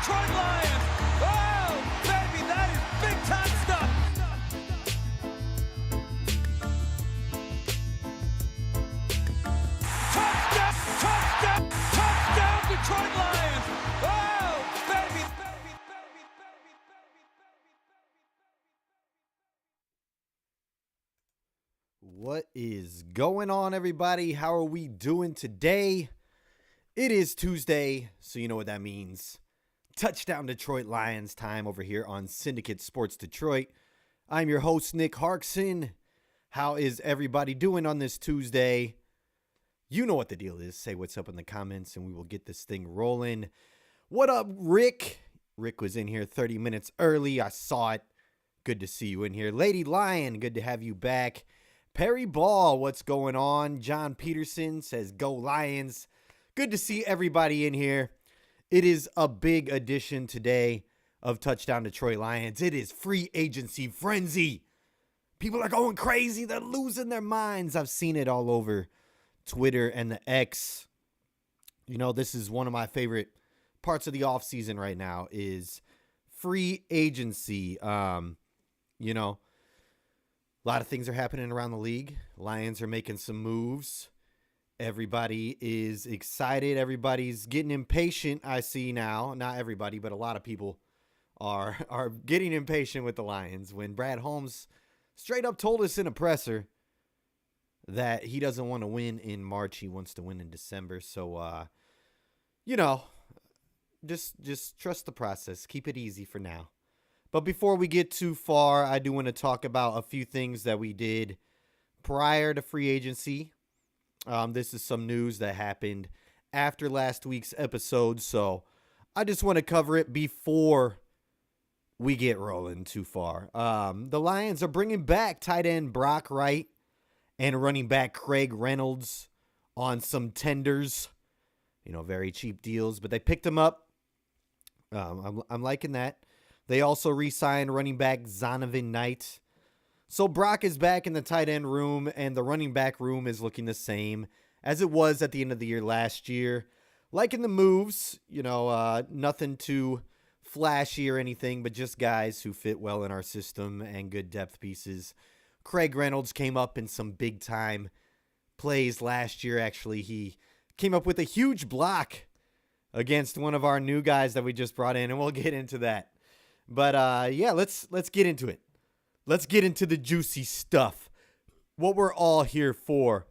Detroit Lions. Oh, baby, that is big time stuff. Touchdown, touchdown, touchdown, Detroit Lions. Oh, baby, baby, baby, baby, baby, baby. What is going on, everybody? How are we doing today? It is Tuesday, so you know what that means. Touchdown Detroit Lions time over here on Syndicate Sports Detroit. I'm your host, Nick Harkson. How is everybody doing on this Tuesday? You know what the deal is. Say what's up in the comments, and we will get this thing rolling. What up, Rick? Rick was in here 30 minutes early. I saw it. Good to see you in here. Lady Lion, good to have you back. Perry Ball, what's going on? John Peterson says, go Lions. Good to see everybody in here. It is a big edition today of Touchdown Detroit Lions. It is free agency frenzy. People are going crazy. They're losing their minds. I've seen it all over Twitter and the X. You know, this is one of my favorite parts of the offseason right now is free agency. You know, a lot of things are happening around the league. Lions are making some moves. Everybody is excited. Everybody's getting impatient, I see now. Not everybody, but a lot of people are getting impatient with the Lions. When Brad Holmes straight up told us in a presser that he doesn't want to win in March. He wants to win in December. So, you know, just trust the process. Keep it easy for now. But before we get too far, I do want to talk about a few things that we did prior to free agency. This is some news that happened after last week's episode, so I just want to cover it before we get rolling too far. The Lions are bringing back tight end Brock Wright and running back Craig Reynolds on some tenders, you know, very cheap deals, but they picked them up. I'm liking that. They also re-signed running back Zonovan Knight. So Brock is back in the tight end room, and the running back room is looking the same as it was at the end of the year last year. Liking the moves, you know, nothing too flashy or anything, but just guys who fit well in our system and good depth pieces. Craig Reynolds came up in some big-time plays last year. Actually, he came up with a huge block against one of our new guys that we just brought in, and we'll get into that. But, yeah, let's get into it. Let's get into the juicy stuff. What we're all here for.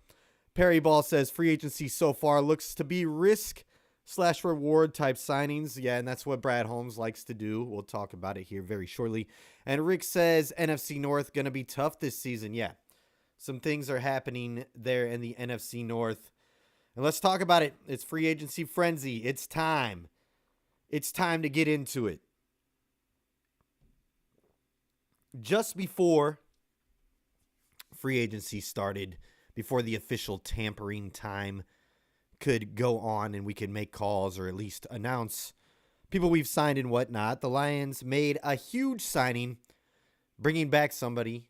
Perry Ball says free agency so far looks to be risk/reward type signings. Yeah, and that's what Brad Holmes likes to do. We'll talk about it here very shortly. And Rick says NFC North going to be tough this season. Yeah, some things are happening there in the NFC North. And let's talk about it. It's free agency frenzy. It's time. It's time to get into it. Just before free agency started, before the official tampering time could go on and we could make calls or at least announce people we've signed and whatnot, the Lions made a huge signing, bringing back somebody,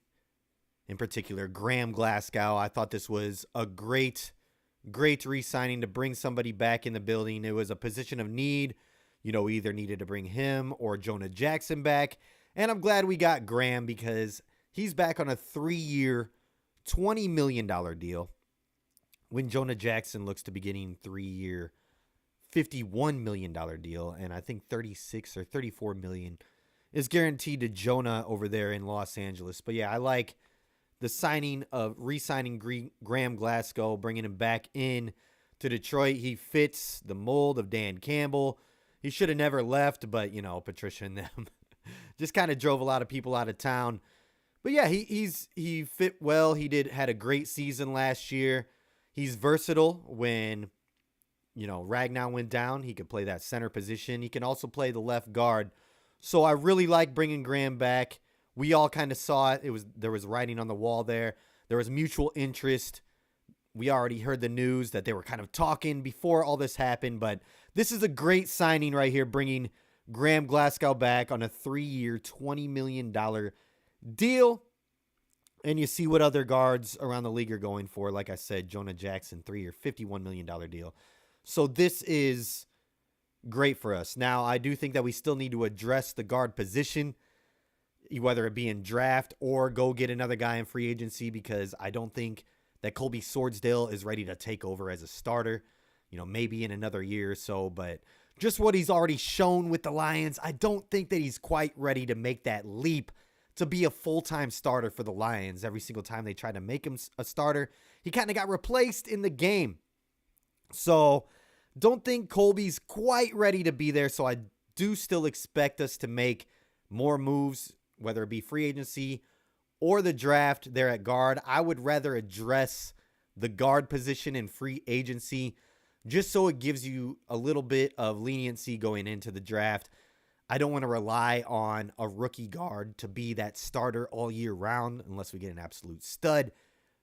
in particular, Graham Glasgow. I thought this was a great re-signing to bring somebody back in the building. It was a position of need. You know, we either needed to bring him or Jonah Jackson back. And I'm glad we got Graham because he's back on a 3-year, $20 million deal when Jonah Jackson looks to be getting 3-year, $51 million deal. And I think 36 or 34 million is guaranteed to Jonah over there in Los Angeles. But yeah, I like the re-signing Graham Glasgow, bringing him back in to Detroit. He fits the mold of Dan Campbell. He should have never left, but, you know, Patricia and them just kind of drove a lot of people out of town. But yeah, he fit well. He had a great season last year. He's versatile. When, you know, Ragnow went down, he could play that center position. He can also play the left guard. So I really like bringing Graham back. We all kind of saw it. There was writing on the wall there. There was mutual interest. We already heard the news that they were kind of talking before all this happened. But this is a great signing right here, bringing Graham Glasgow back on a 3-year, $20 million deal. And you see what other guards around the league are going for. Like I said, Jonah Jackson, 3-year, $51 million deal. So this is great for us. Now, I do think that we still need to address the guard position, whether it be in draft or go get another guy in free agency, because I don't think that Colby Swordsdale is ready to take over as a starter, maybe in another year or so. But just what he's already shown with the Lions, I don't think that he's quite ready to make that leap to be a full-time starter for the Lions. Every single time they tried to make him a starter, he kind of got replaced in the game. So don't think Colby's quite ready to be there. So I do still expect us to make more moves, whether it be free agency or the draft there at guard. I would rather address the guard position in free agency just so it gives you a little bit of leniency going into the draft. I don't want to rely on a rookie guard to be that starter all year round unless we get an absolute stud.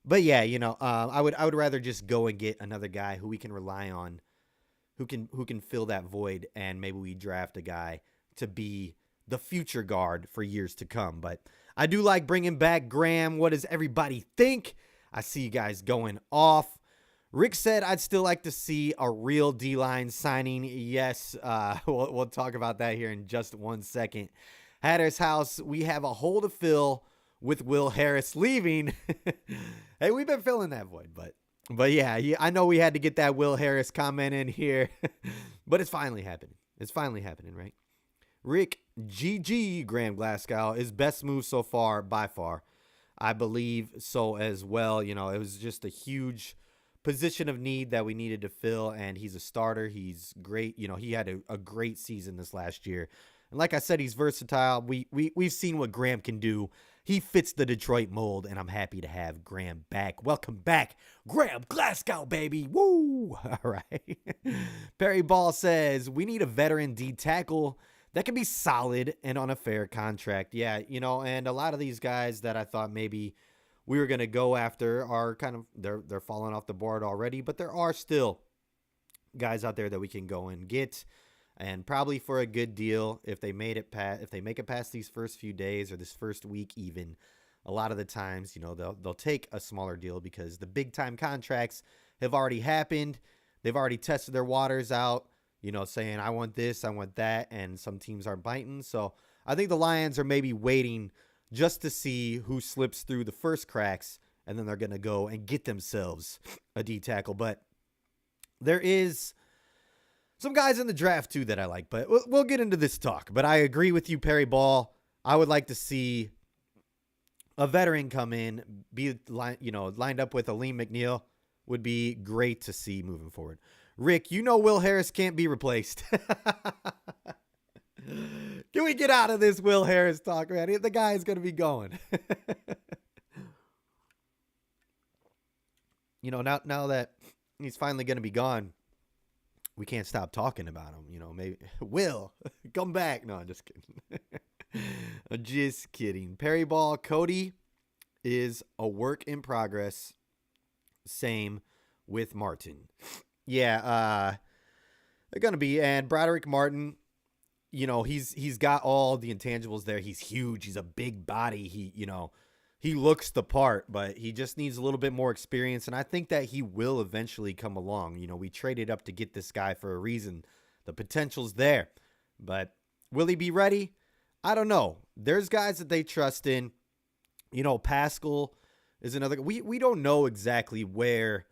But yeah, I would rather just go and get another guy who we can rely on, who can fill that void, and maybe we draft a guy to be the future guard for years to come. But I do like bringing back Graham. What does everybody think? I see you guys going off. Rick said, I'd still like to see a real D-line signing. Yes, we'll talk about that here in just 1 second. Hatter's House, we have a hole to fill with Will Harris leaving. Hey, we've been filling that void, but yeah, I know we had to get that Will Harris comment in here, but it's finally happening. It's finally happening, right? Rick, GG, Graham Glasgow, his best move so far, by far. I believe so as well. It was just a huge position of need that we needed to fill, and he's a starter. He's great. He had a great season this last year. And like I said, he's versatile. We've seen what Graham can do. He fits the Detroit mold, and I'm happy to have Graham back. Welcome back, Graham Glasgow, baby. Woo! All right. Perry Ball says, we need a veteran D tackle that can be solid and on a fair contract. Yeah, and a lot of these guys that I thought maybe we were going to go after are kind of, they're falling off the board already, but there are still guys out there that we can go and get, and probably for a good deal if they make it past these first few days or this first week even. A lot of the times, they'll take a smaller deal because the big time contracts have already happened. They've already tested their waters out, saying I want this, I want that, and some teams aren't biting. So I think the Lions are maybe waiting just to see who slips through the first cracks, and then they're going to go and get themselves a D tackle. But there is some guys in the draft too that I like, but we'll get into this talk. But I agree with you, Perry Ball. I would like to see a veteran come in, be lined up with Aleem McNeil. Would be great to see moving forward. Rick, Will Harris can't be replaced. Can we get out of this Will Harris talk, man? The guy is going to be going. Now that he's finally going to be gone, we can't stop talking about him. Maybe Will, come back. No, I'm just kidding. I'm just kidding. Perry Ball, Cody is a work in progress. Same with Martin. Yeah, they're going to be. And Broderick Martin, he's got all the intangibles there. He's huge. He's a big body. He looks the part, but he just needs a little bit more experience. And I think that he will eventually come along. We traded up to get this guy for a reason. The potential's there, but will he be ready? I don't know. There's guys that they trust in. Pascal is another. We don't know exactly where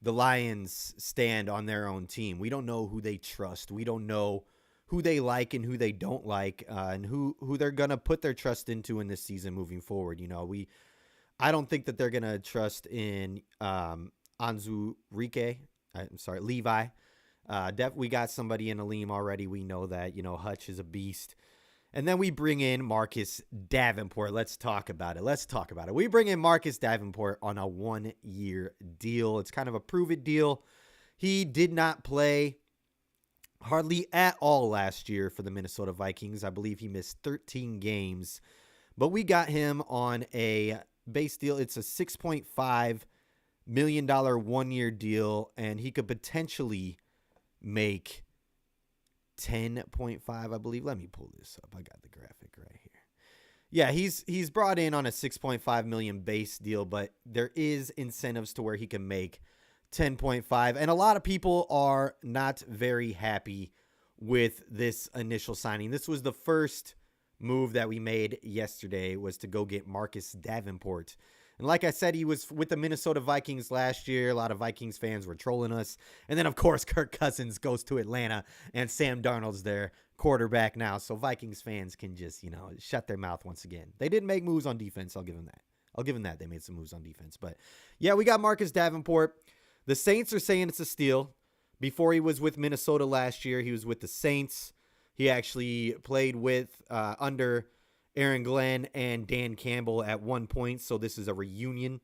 the Lions stand on their own team. We don't know who they trust. We don't know who they like and who they don't like, and who they're going to put their trust into in this season moving forward. I don't think that they're going to trust in Levi. We got somebody in Aleem already. We know that, Hutch is a beast. And then we bring in Marcus Davenport. Let's talk about it. We bring in Marcus Davenport on a 1-year deal. It's kind of a prove-it deal. He did not play hardly at all last year for the Minnesota Vikings. I believe he missed 13 games. But we got him on a base deal. It's a $6.5 million 1-year deal, and he could potentially make 10.5, I believe. Let me pull this up. I got the graphic right here. Yeah, he's brought in on a $6.5 million base deal, but there is incentives to where he can make 10.5. And a lot of people are not very happy with this initial signing. This was the first move that we made yesterday, was to go get Marcus Davenport. And like I said, he was with the Minnesota Vikings last year. A lot of Vikings fans were trolling us. And then, of course, Kirk Cousins goes to Atlanta, and Sam Darnold's their quarterback now. So Vikings fans can just, shut their mouth once again. They did make moves on defense. I'll give them that. They made some moves on defense. But, yeah, we got Marcus Davenport. The Saints are saying it's a steal. Before he was with Minnesota last year, he was with the Saints. He actually played with under Aaron Glenn and Dan Campbell at one point, so this is a reunion.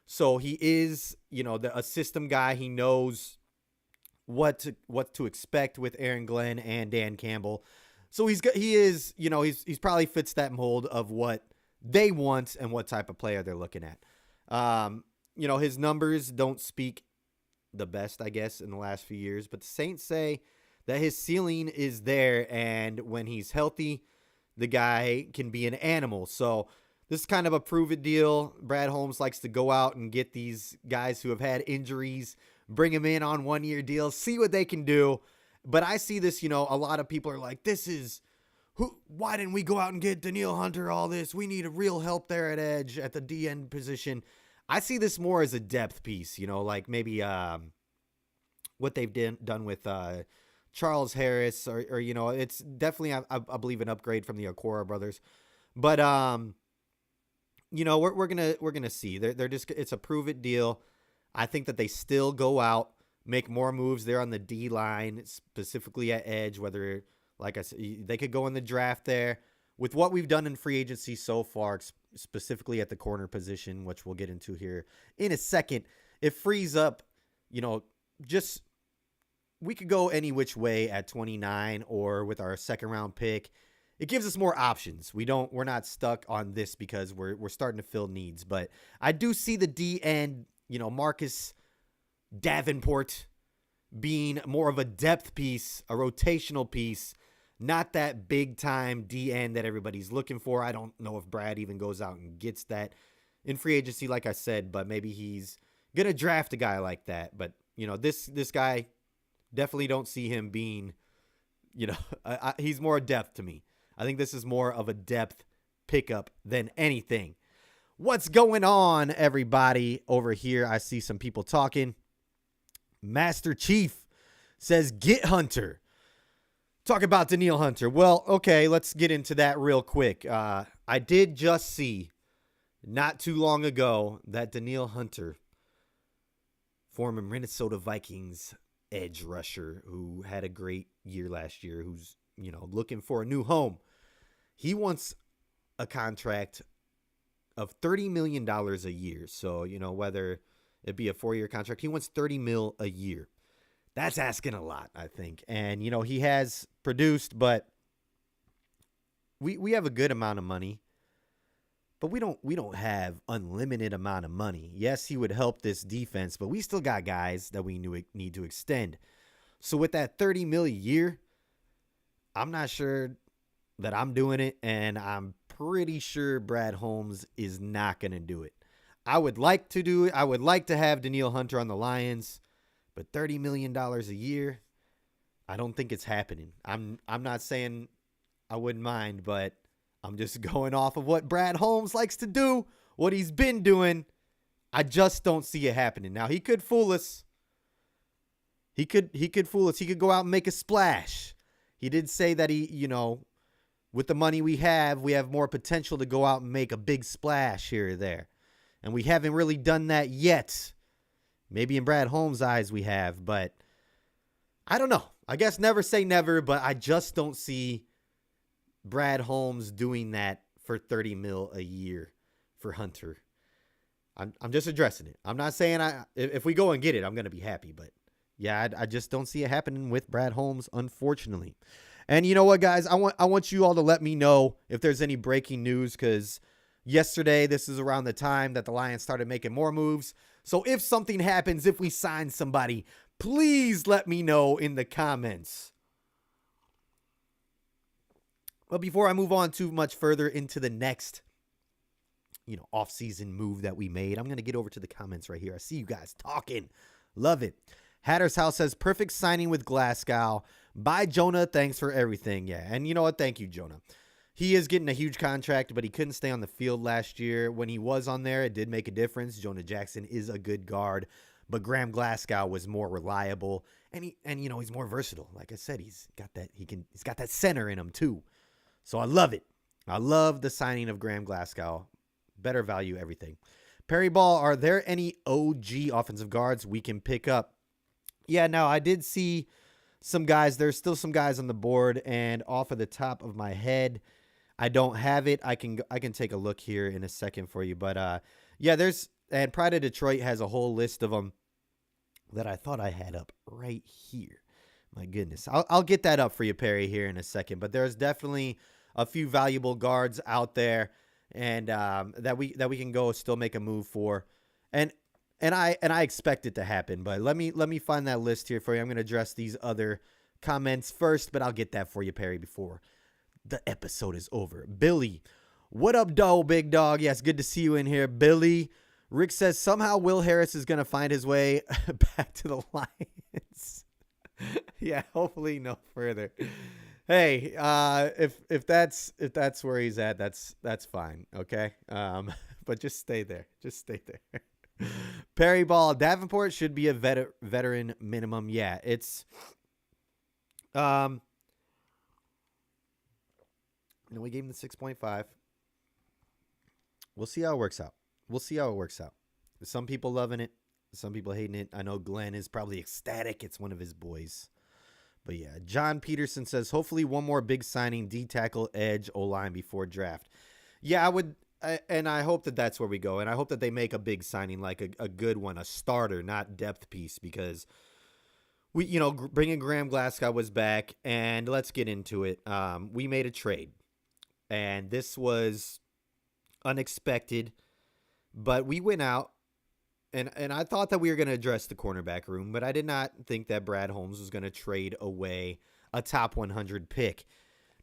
So he is, a system guy. He knows what to expect with Aaron Glenn and Dan Campbell. So he's probably fits that mold of what they want and what type of player they're looking at. His numbers don't speak the best, I guess, in the last few years, but the Saints say that his ceiling is there, and when he's healthy, the guy can be an animal. So this is kind of a prove-it deal. Brad Holmes likes to go out and get these guys who have had injuries, bring them in on one-year deals, see what they can do. But I see this, a lot of people are like, why didn't we go out and get Danielle Hunter, all this? We need a real help there at edge, at the D-end position. I see this more as a depth piece, like maybe what they've done with Charles Harris, or it's definitely, I believe, an upgrade from the Okora brothers. But we're gonna see. They're just, it's a prove it deal. I think that they still go out, make more moves there on the D line, specifically at edge. Whether, like I said, they could go in the draft there. With what we've done in free agency so far, specifically at the corner position, which we'll get into here in a second, it frees up, just. We could go any which way at 29 or with our second round pick. It gives us more options. We're not stuck on this because we're starting to fill needs. But I do see the D end, Marcus Davenport being more of a depth piece, a rotational piece, not that big time D end that everybody's looking for. I don't know if Brad even goes out and gets that in free agency, like I said, but maybe he's going to draft a guy like that. But, this guy, definitely don't see him being, he's more a depth to me. I think this is more of a depth pickup than anything. What's going on, everybody? Over here, I see some people talking. Master Chief says, get Hunter. Talk about Danielle Hunter. Well, okay, let's get into that real quick. I did just see, not too long ago, that Danielle Hunter, former Minnesota Vikings edge rusher who had a great year last year, who's, looking for a new home. He wants a contract of $30 million a year. So, whether it be a 4-year contract, he wants $30 million a year. That's asking a lot, I think. And, he has produced, but we have a good amount of money. But we don't have unlimited amount of money. Yes, he would help this defense, but we still got guys that we need to extend. So with that $30 million a year, I'm not sure that I'm doing it, and I'm pretty sure Brad Holmes is not going to do it. I would like to do it. I would like to have Danielle Hunter on the Lions, but $30 million a year, I don't think it's happening. I'm not saying I wouldn't mind, but I'm just going off of what Brad Holmes likes to do, what he's been doing. I just don't see it happening. Now, he could fool us. He could fool us. He could go out and make a splash. He did say that with the money we have more potential to go out and make a big splash here or there. And we haven't really done that yet. Maybe in Brad Holmes' eyes we have, but I don't know. I guess never say never, but I just don't see Brad Holmes doing that for $30 million a year for Hunter. I'm just addressing it. I'm not saying if we go and get it, I'm going to be happy, but yeah, I just don't see it happening with Brad Holmes, unfortunately. And you know what, guys? I want you all to let me know if there's any breaking news, because yesterday, this is around the time that the Lions started making more moves. So if something happens, if we sign somebody, please let me know in the comments. But before I move on too much further into the next, off-season move that we made, I'm going to get over to the comments right here. I see you guys talking. Love it. Hatter's House says, perfect signing with Glasgow. Bye, Jonah. Thanks for everything. Yeah, and you know what? Thank you, Jonah. He is getting a huge contract, but he couldn't stay on the field last year. When he was on there, it did make a difference. Jonah Jackson is a good guard, but Graham Glasgow was more reliable, and he's more versatile. Like I said, he's got that center in him too. So I love it. I love the signing of Graham Glasgow. Better value, everything. Perry Ball, are there any OG offensive guards we can pick up? Yeah, now I did see some guys. There's still some guys on the board, and off of the top of my head, I don't have it. I can take a look here in a second for you. But, and Pride of Detroit has a whole list of them that I thought I had up right here. My goodness. I'll get that up for you, Perry, here in a second. But there's definitely a few valuable guards out there, and that we can go still make a move for. And I expect it to happen. But let me find that list here for you. I'm going to address these other comments first, but I'll get that for you, Perry, before the episode is over. Billy, what up, big dog? Yes, good to see you in here, Billy. Rick says somehow Will Harris is going to find his way back to the Lions. Yeah, hopefully no further. Hey, if that's where he's at, that's fine. Okay. But just stay there. Just stay there. Perry Ball, Davenport should be a veteran minimum. Yeah, it's we gave him the 6.5. We'll see how it works out. Some people loving it, some people hating it. I know Glenn is probably ecstatic. It's one of his boys. But yeah, John Peterson says, hopefully one more big signing, D tackle, edge, O-line before draft. Yeah, I would, and I hope that that's where we go. And I hope that they make a big signing, like a good one, a starter, not depth piece, because bringing Graham Glasgow was back, and let's get into it. We made a trade, and this was unexpected, but we went out. And I thought that we were going to address the cornerback room, but I did not think that Brad Holmes was going to trade away a top 100 pick.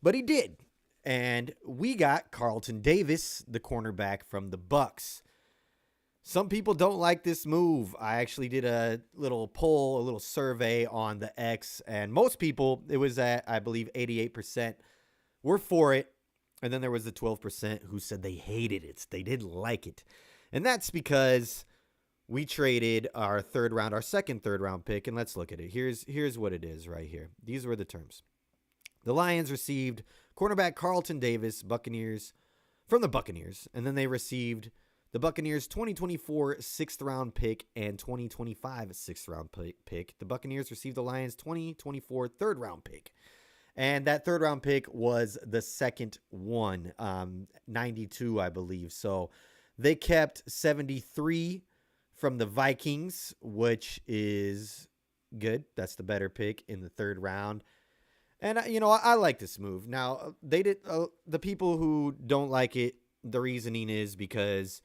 But he did. And we got Carlton Davis, the cornerback from the Bucks. Some people don't like this move. I actually did a little poll, a little survey on the X, and most people, it was at, I believe, 88% were for it. And then there was the 12% who said they hated it. They didn't like it. And that's because we traded our second third round pick, and let's look at it. Here's what it is right here. These were the terms. The Lions received cornerback Carlton Davis, from the Buccaneers, and then they received the Buccaneers 2024 sixth round pick and 2025 sixth round pick. The Buccaneers received the Lions 2024 third round pick, and that third round pick was the second one, 92, I believe. So they kept 73 from the Vikings, which is good. That's the better pick in the third round. And, I like this move. Now, they did the people who don't like it, the reasoning is because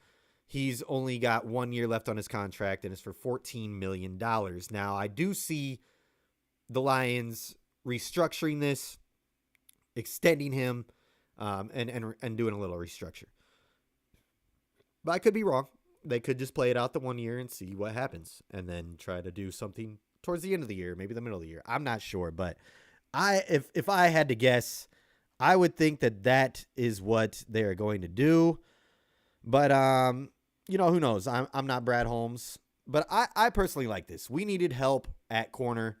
he's only got 1 year left on his contract, and it's for $14 million. Now, I do see the Lions restructuring this, extending him, and doing a little restructure. But I could be wrong. They could just play it out the 1 year and see what happens, and then try to do something towards the end of the year, maybe the middle of the year. I'm not sure, but if I had to guess, I would think that is what they're going to do. But who knows? I'm not Brad Holmes, but I personally like this. We needed help at corner,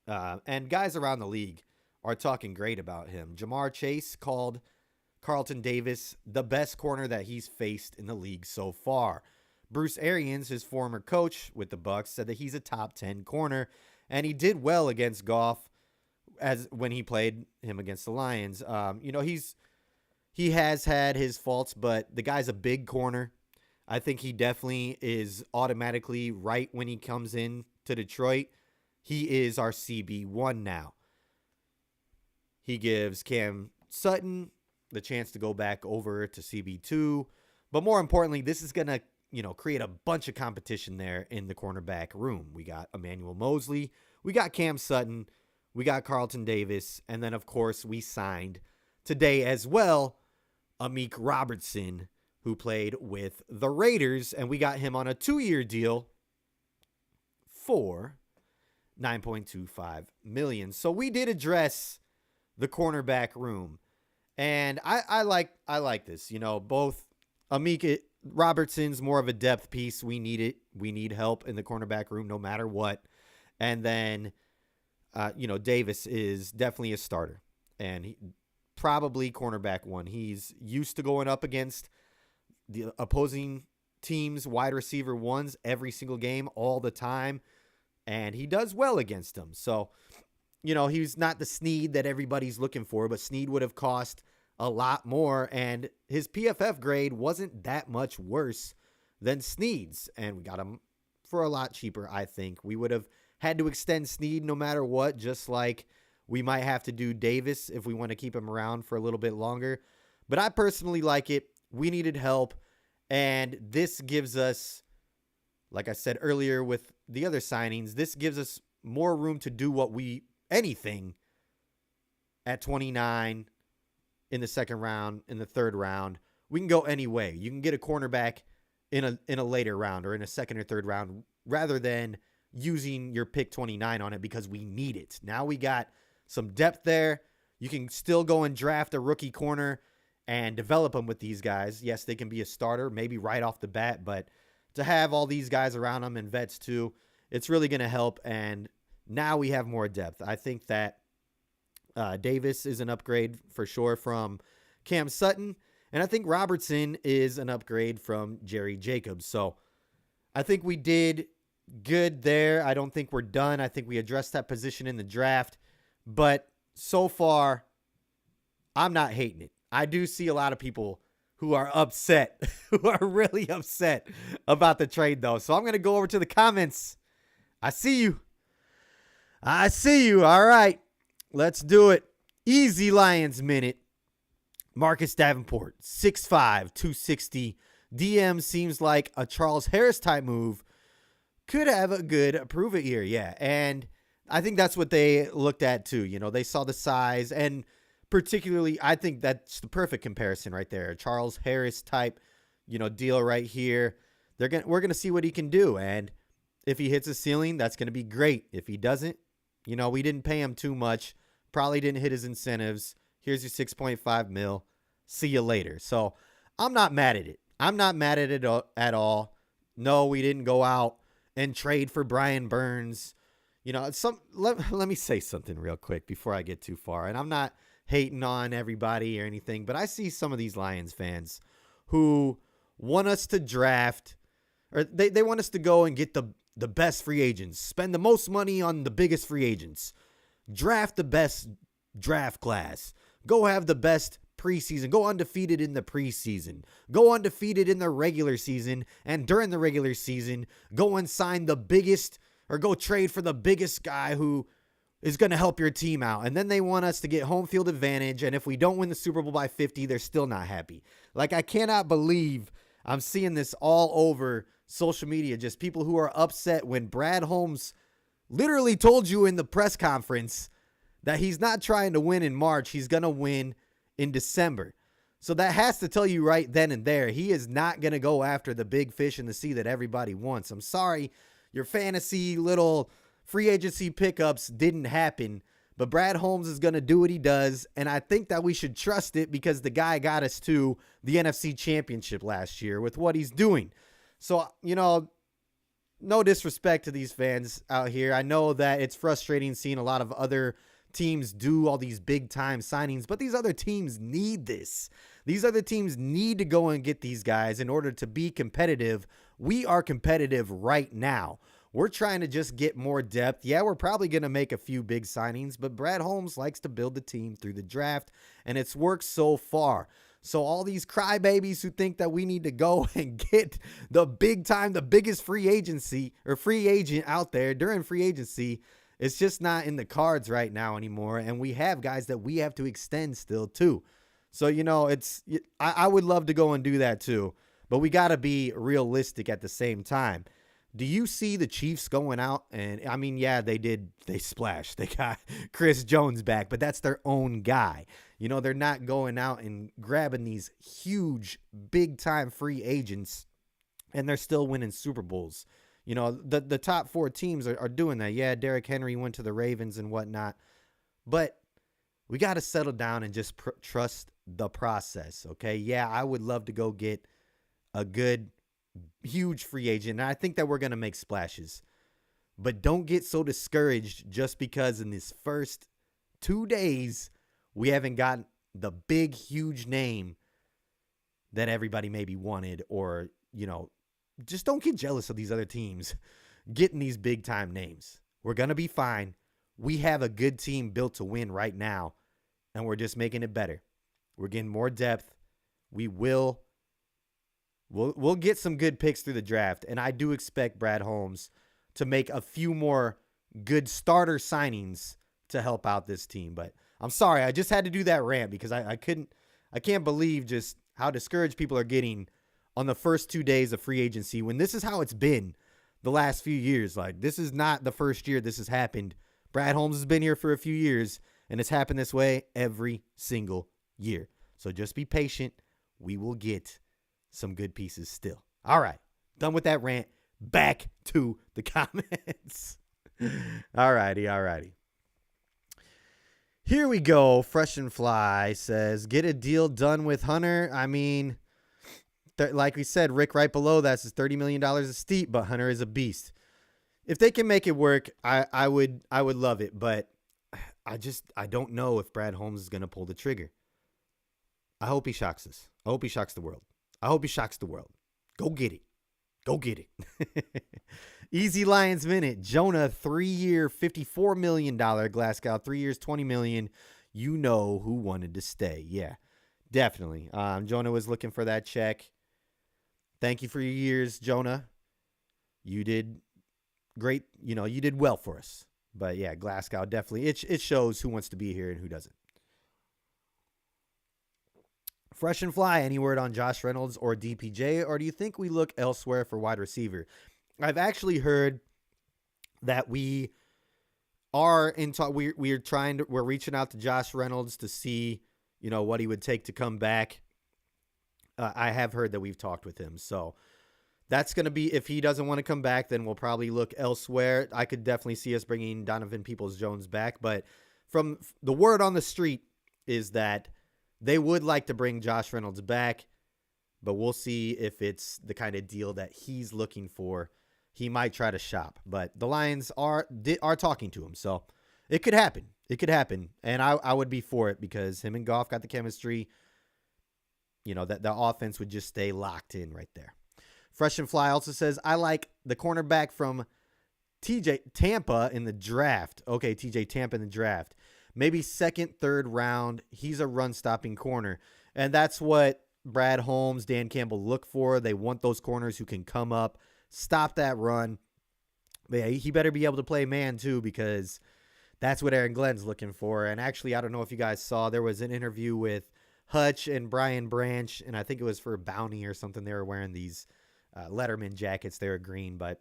and guys around the league are talking great about him. Jamar Chase called Carlton Davis the best corner that he's faced in the league so far. Bruce Arians, his former coach with the Bucs, said that he's a top 10 corner, and he did well against Goff as when he played him against the Lions. He has had his faults, but the guy's a big corner. I think he definitely is automatically right when he comes in to Detroit. He is our CB1 now. He gives Cam Sutton the chance to go back over to CB2. But more importantly, this is going to, create a bunch of competition there in the cornerback room. We got Emmanuel Mosley. We got Cam Sutton. We got Carlton Davis. And then, of course, we signed today as well Amik Robertson, who played with the Raiders. And we got him on a 2-year deal for $9.25 million. So we did address the cornerback room. And I like this. Both Amika Robertson's more of a depth piece. We need it. We need help in the cornerback room no matter what. And then, Davis is definitely a starter. And probably cornerback one. He's used to going up against the opposing team's wide receiver ones every single game, all the time. And he does well against them. So, he's not the Snead that everybody's looking for, but Snead would have cost a lot more. And his PFF grade wasn't that much worse than Snead's. And we got him for a lot cheaper, I think. We would have had to extend Snead no matter what, just like we might have to do Davis if we want to keep him around for a little bit longer. But I personally like it. We needed help. And this gives us, like I said earlier with the other signings, this gives us more room to do anything at 29 in the second round, in the third round. We can go any way. You can get a cornerback in a later round or in a second or third round rather than using your pick 29 on it because we need it. Now we got some depth there. You can still go and draft a rookie corner and develop them with these guys. Yes, they can be a starter, maybe right off the bat, but to have all these guys around them and vets too, it's really going to help. And now we have more depth. I think that Davis is an upgrade for sure from Cam Sutton. And I think Robertson is an upgrade from Jerry Jacobs. So I think we did good there. I don't think we're done. I think we addressed that position in the draft. But so far, I'm not hating it. I do see a lot of people who are upset, who are really upset about the trade, though. So I'm going to go over to the comments. I see you. All right. Let's do it. Easy Lions minute. Marcus Davenport, 6'5", 260. DM seems like a Charles Harris type move. Could have a good prove it year. Yeah. And I think that's what they looked at too. They saw the size, and particularly, I think that's the perfect comparison right there. Charles Harris type, deal right here. We're going to see what he can do. And if he hits a ceiling, that's going to be great. If he doesn't, we didn't pay him too much. Probably didn't hit his incentives. Here's your 6.5 mil. See you later. So I'm not mad at it. I'm not mad at it at all. No, we didn't go out and trade for Brian Burns. Let me say something real quick before I get too far. And I'm not hating on everybody or anything, but I see some of these Lions fans who want us to draft, or they want us to go and get the best free agents, spend the most money on the biggest free agents, draft the best draft class, go have the best preseason, go undefeated in the preseason, go undefeated in the regular season, and during the regular season, go and sign the biggest, or go trade for the biggest guy who is going to help your team out. And then they want us to get home field advantage, and if we don't win the Super Bowl by 50, they're still not happy. Like, I cannot believe I'm seeing this all over social media, just people who are upset when Brad Holmes literally told you in the press conference that he's not trying to win in March. He's going to win in December. So that has to tell you right then and there, he is not going to go after the big fish in the sea that everybody wants. I'm sorry, your fantasy little free agency pickups didn't happen, but Brad Holmes is going to do what he does, and I think that we should trust it because the guy got us to the NFC Championship last year with what he's doing. So, no disrespect to these fans out here. I know that it's frustrating seeing a lot of other teams do all these big time signings, but these other teams need this. These other teams need to go and get these guys in order to be competitive. We are competitive right now. We're trying to just get more depth. Yeah, we're probably going to make a few big signings, but Brad Holmes likes to build the team through the draft, and it's worked so far. So all these crybabies who think that we need to go and get the big time, the biggest free agency or free agent out there during free agency, it's just not in the cards right now anymore. And we have guys that we have to extend still too. So, I would love to go and do that too, but we got to be realistic at the same time. Do you see the Chiefs going out? And I mean, yeah, they splashed. They got Chris Jones back, but that's their own guy. They're not going out and grabbing these huge, big time free agents, and they're still winning Super Bowls. The top 4 teams are doing that. Yeah, Derrick Henry went to the Ravens and whatnot. But we got to settle down and just trust the process, okay? Yeah, I would love to go get a good, huge free agent. And I think that we're going to make splashes. But don't get so discouraged just because in this first 2 days, we haven't gotten the big, huge name that everybody maybe wanted. Or, just don't get jealous of these other teams getting these big-time names. We're going to be fine. We have a good team built to win right now, and we're just making it better. We're getting more depth. We'll get some good picks through the draft, and I do expect Brad Holmes to make a few more good starter signings to help out this team. But I'm sorry, I just had to do that rant because I can't believe just how discouraged people are getting on the first 2 days of free agency when this is how it's been the last few years. Like, this is not the first year this has happened. Brad Holmes has been here for a few years, and it's happened this way every single year. So just be patient. We will get some good pieces still. All right, done with that rant. Back to the comments. All righty. Here we go. Fresh and Fly says, get a deal done with Hunter. I mean, like we said, Rick right below that says $30 million is steep, but Hunter is a beast. If they can make it work, I would love it. But I don't know if Brad Holmes is going to pull the trigger. I hope he shocks us. I hope he shocks the world. Go get it. Easy Lions Minute. Jonah, 3-year, $54 million. Glasgow, 3 years, $20 million. You know who wanted to stay. Yeah, definitely. Jonah was looking for that check. Thank you for your years, Jonah. You did great. You did well for us. But yeah, Glasgow definitely. It shows who wants to be here and who doesn't. Fresh and Fly, any word on Josh Reynolds or DPJ, or do you think we look elsewhere for wide receiver? I've actually heard that we are in talk. We're reaching out to Josh Reynolds to see, what he would take to come back. I have heard that we've talked with him, so that's going to be, if he doesn't want to come back, then we'll probably look elsewhere. I could definitely see us bringing Donovan Peoples-Jones back, but from the word on the street is that they would like to bring Josh Reynolds back, but we'll see if it's the kind of deal that he's looking for. He might try to shop, but the Lions are talking to him, so it could happen. And I would be for it because him and Goff got the chemistry. That the offense would just stay locked in right there. Fresh and Fly also says, I like the cornerback from Tampa in the draft. Okay, Tampa in the draft. Maybe second, third round. He's a run-stopping corner. And that's what Brad Holmes, Dan Campbell look for. They want those corners who can come up, stop that run. But yeah, he better be able to play man too, because that's what Aaron Glenn's looking for. And actually, I don't know if you guys saw, there was an interview with Hutch and Brian Branch, and I think it was for Bounty or something. They were wearing these Letterman jackets. They were green. But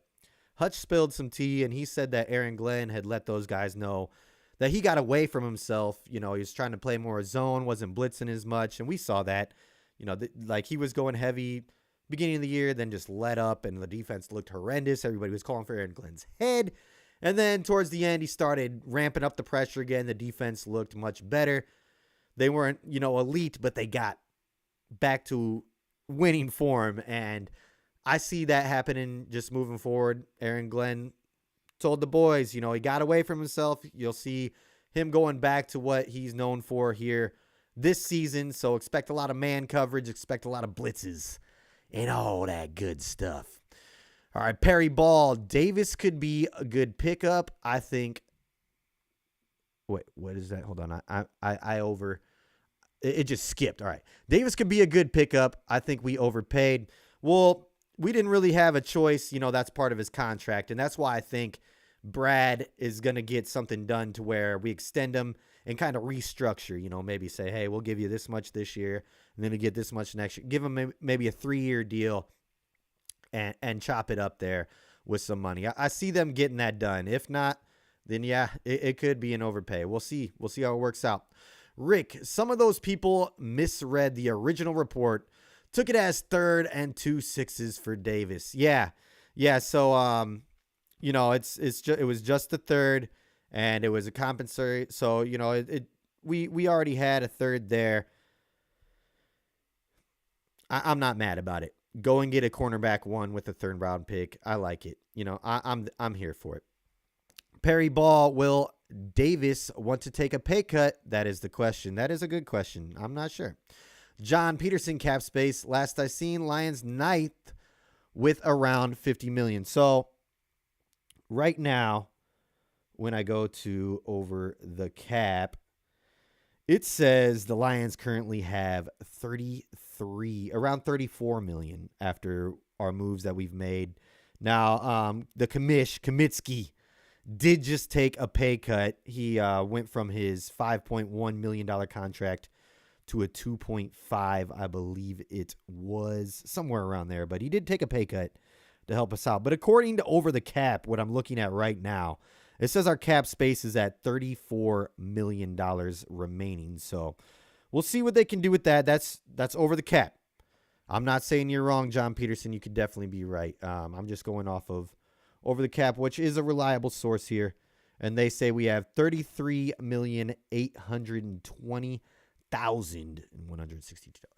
Hutch spilled some tea, and he said that Aaron Glenn had let those guys know that he got away from himself. He was trying to play more zone, wasn't blitzing as much. And we saw that, like he was going heavy beginning of the year, then just let up, and the defense looked horrendous. Everybody was calling for Aaron Glenn's head. And then towards the end, he started ramping up the pressure again. The defense looked much better. They weren't, elite, but they got back to winning form. And I see that happening just moving forward. Aaron Glenn told the boys, he got away from himself. You'll see him going back to what he's known for here this season. So expect a lot of man coverage, expect a lot of blitzes and all that good stuff. All right, Perry Ball. Davis could be a good pickup. I think. Wait, what is that? Hold on. It just skipped. All right. Davis could be a good pickup. I think we overpaid. Well, we didn't really have a choice. That's part of his contract. And that's why I think Brad is going to get something done to where we extend him and kind of restructure, maybe say, hey, we'll give you this much this year and then we get this much next year. Give him maybe a 3-year deal and chop it up there with some money. I see them getting that done. If not, then yeah, it could be an overpay. We'll see. We'll see how it works out. Rick, some of those people misread the original report, took it as 3rd and 2 6s for Davis. Yeah, Yeah, so it was just the third, and it was a compensatory. So we already had a third there. I'm not mad about it. Go and get a cornerback one with a third round pick. I like it. I'm here for it. Perry Ball, will Davis want to take a pay cut? That is the question. That is a good question. I'm not sure. John Peterson, cap space. Last I seen, Lions ninth with around $50 million. So right now, when I go to over the cap, it says the Lions currently have around $34 million after our moves that we've made. Now, the Kamitsky did just take a pay cut. He went from his $5.1 million contract to a 2.5, I believe it was, somewhere around there. But he did take a pay cut to help us out. But according to Over the Cap, what I'm looking at right now, it says our cap space is at $34 million remaining. So we'll see what they can do with that. That's Over the Cap. I'm not saying you're wrong, John Peterson. You could definitely be right. I'm just going off of Over the Cap, which is a reliable source here. And they say we have $33,820,162.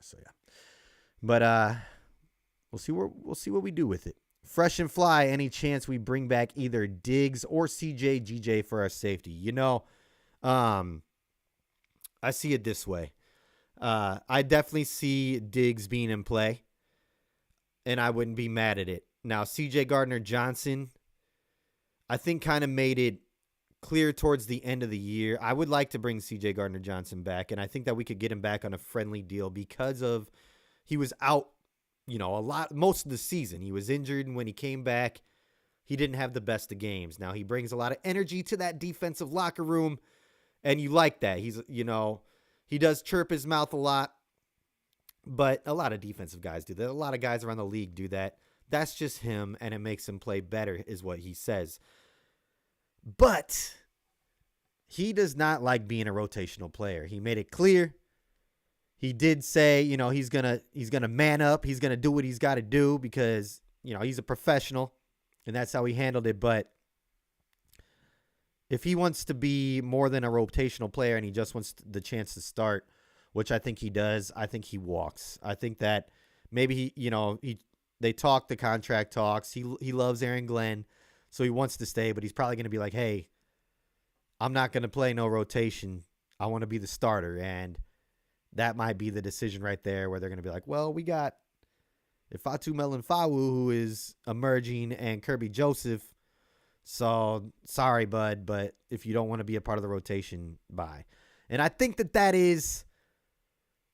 So yeah. But we'll see what we do with it. Fresh and Fly, any chance we bring back either Diggs or CJ GJ for our safety? I see it this way. I definitely see Diggs being in play, and I wouldn't be mad at it. Now, CJ Gardner-Johnson, I think kind of made it clear towards the end of the year. I would like to bring CJ Gardner-Johnson back, and I think that we could get him back on a friendly deal because of he was out most of the season. He was injured, and when he came back, he didn't have the best of games. Now, he brings a lot of energy to that defensive locker room, and you like that. He does chirp his mouth a lot, but a lot of defensive guys do that. A lot of guys around the league do that. That's just him, and it makes him play better, is what he says. But he does not like being a rotational player. He made it clear. He did say, he's gonna man up. He's gonna do what he's got to do because he's a professional, and that's how he handled it. But if he wants to be more than a rotational player and he just wants the chance to start, which I think he does, I think he walks. I think that maybe they talk the contract talks. He loves Aaron Glenn, so he wants to stay, but he's probably going to be like, hey, I'm not going to play no rotation. I want to be the starter, and that might be the decision right there where they're going to be like, well, we got Ifeatu Melifonwu, who is emerging, and Kirby Joseph. So sorry, bud, but if you don't want to be a part of the rotation, bye. And I think that is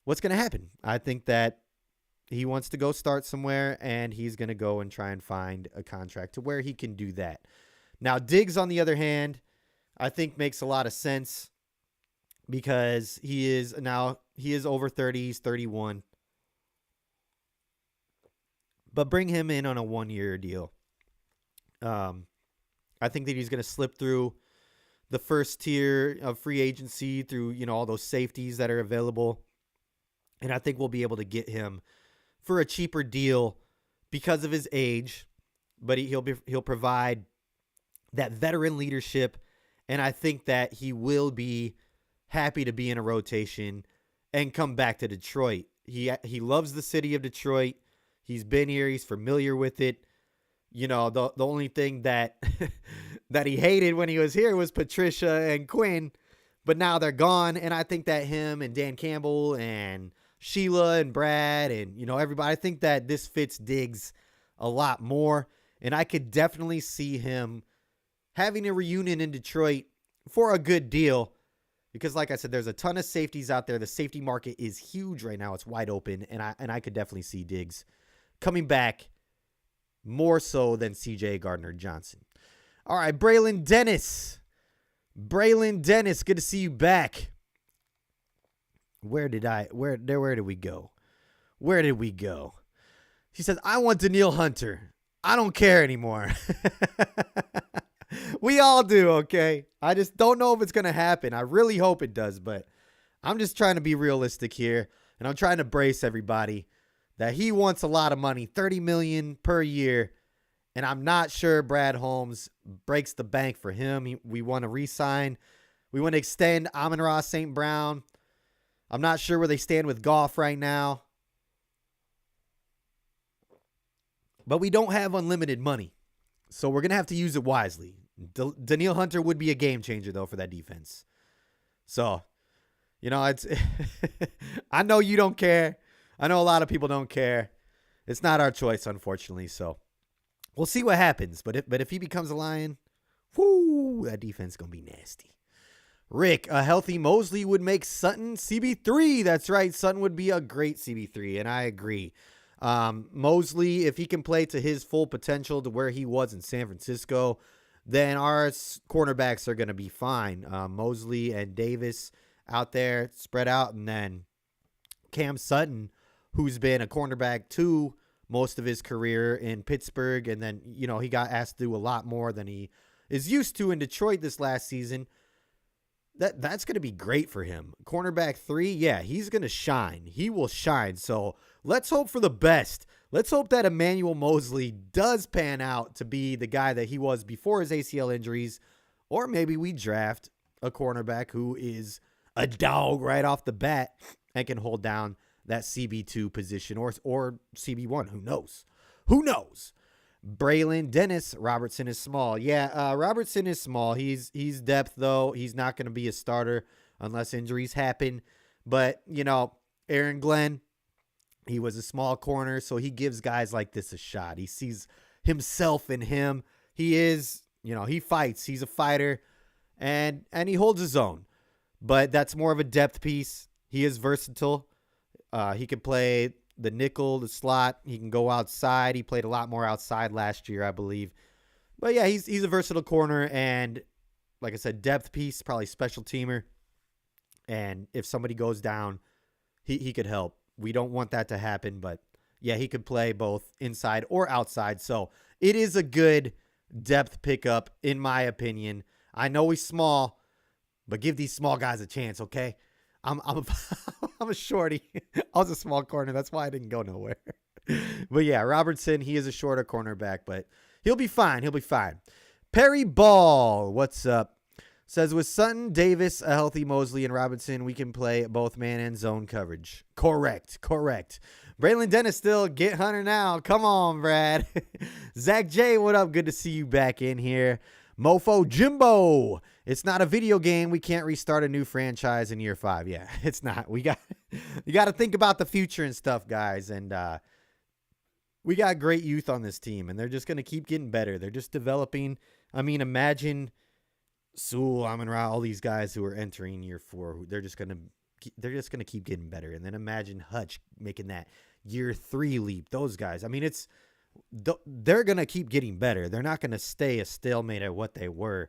what's going to happen. I think that he wants to go start somewhere, and he's going to go and try and find a contract to where he can do that. Now, Diggs, on the other hand, I think makes a lot of sense because he is over 30. He's 31. But bring him in on a 1-year deal. I think that he's going to slip through the first tier of free agency through, all those safeties that are available. And I think we'll be able to get him for a cheaper deal because of his age, but he'll provide that veteran leadership. And I think that he will be happy to be in a rotation and come back to Detroit. He loves the city of Detroit. He's been here. He's familiar with it. The only thing that that he hated when he was here was Patricia and Quinn, but now they're gone. And I think that him and Dan Campbell and Sheila and Brad and, everybody, I think that this fits Diggs a lot more. And I could definitely see him having a reunion in Detroit for a good deal because, like I said, there's a ton of safeties out there. The safety market is huge right now. It's wide open. And I could definitely see Diggs coming back more so than CJ Gardner-Johnson. All right, Braylon Dennis. Good to see you back. Where did we go? He says, I want Danielle Hunter. I don't care anymore. We all do, okay? I just don't know if it's going to happen. I really hope it does, but I'm just trying to be realistic here, and I'm trying to brace everybody that he wants a lot of money, $30 million per year, And I'm not sure Brad Holmes breaks the bank for him. We want to re-sign. We want to extend Amon-Ra St. Brown. I'm not sure where they stand with Goff right now. But we don't have unlimited money. So we're going to have to use it wisely. Daniil Hunter would be a game changer, though, for that defense. So, it's I know you don't care. I know a lot of people don't care. It's not our choice, unfortunately. So we'll see what happens. But if he becomes a Lion, that defense is going to be nasty. Rick, a healthy Mosley would make Sutton CB3. That's right. Sutton would be a great CB3, and I agree. Mosley, if he can play to his full potential to where he was in San Francisco, then our cornerbacks are going to be fine. Mosley and Davis out there spread out, and then Cam Sutton, who's been a cornerback too most of his career in Pittsburgh, and then, he got asked to do a lot more than he is used to in Detroit this last season. That's going to be great for him. Cornerback 3, yeah, he's going to shine. He will shine. So let's hope for the best. Let's hope that Emmanuel Mosley does pan out to be the guy that he was before his ACL injuries. Or maybe we draft a cornerback who is a dog right off the bat and can hold down that CB2 position or CB1. Who knows? Who knows? Braylon Dennis, Robertson is small. Yeah, Robertson is small. He's depth, though. He's not going to be a starter unless injuries happen. But, Aaron Glenn, he was a small corner, so he gives guys like this a shot. He sees himself in him. He is, he fights. He's a fighter, and he holds his own. But that's more of a depth piece. He is versatile. He can play the nickel, the slot. He can go outside. He played a lot more outside last year, I believe. But yeah, he's a versatile corner, and like I said, depth piece, probably special teamer. And if somebody goes down, he could help. We don't want that to happen, but yeah, he could play both inside or outside. So it is a good depth pickup, in my opinion. I know he's small, but give these small guys a chance, okay? I'm a shorty. I was a small corner. That's why I didn't go nowhere. But yeah, Robertson, he is a shorter cornerback, but he'll be fine. He'll be fine. Perry Ball, what's up? Says, with Sutton, Davis, a healthy Mosley, and Robinson, we can play both man and zone coverage. Correct. Braylon Dennis still, get Hunter now. Come on, Brad. Zach J, what up? Good to see you back in here. Mofo Jimbo, it's not a video game. We can't restart a new franchise in year 5. Yeah, it's not. You got to think about the future and stuff, guys. And we got great youth on this team, and they're just going to keep getting better. They're just developing. I mean, imagine Sewell, Amon-Ra, all these guys who are entering year 4. They're just going to keep getting better. And then imagine Hutch making that year 3 leap. Those guys. I mean, they're going to keep getting better. They're not going to stay a stalemate at what they were,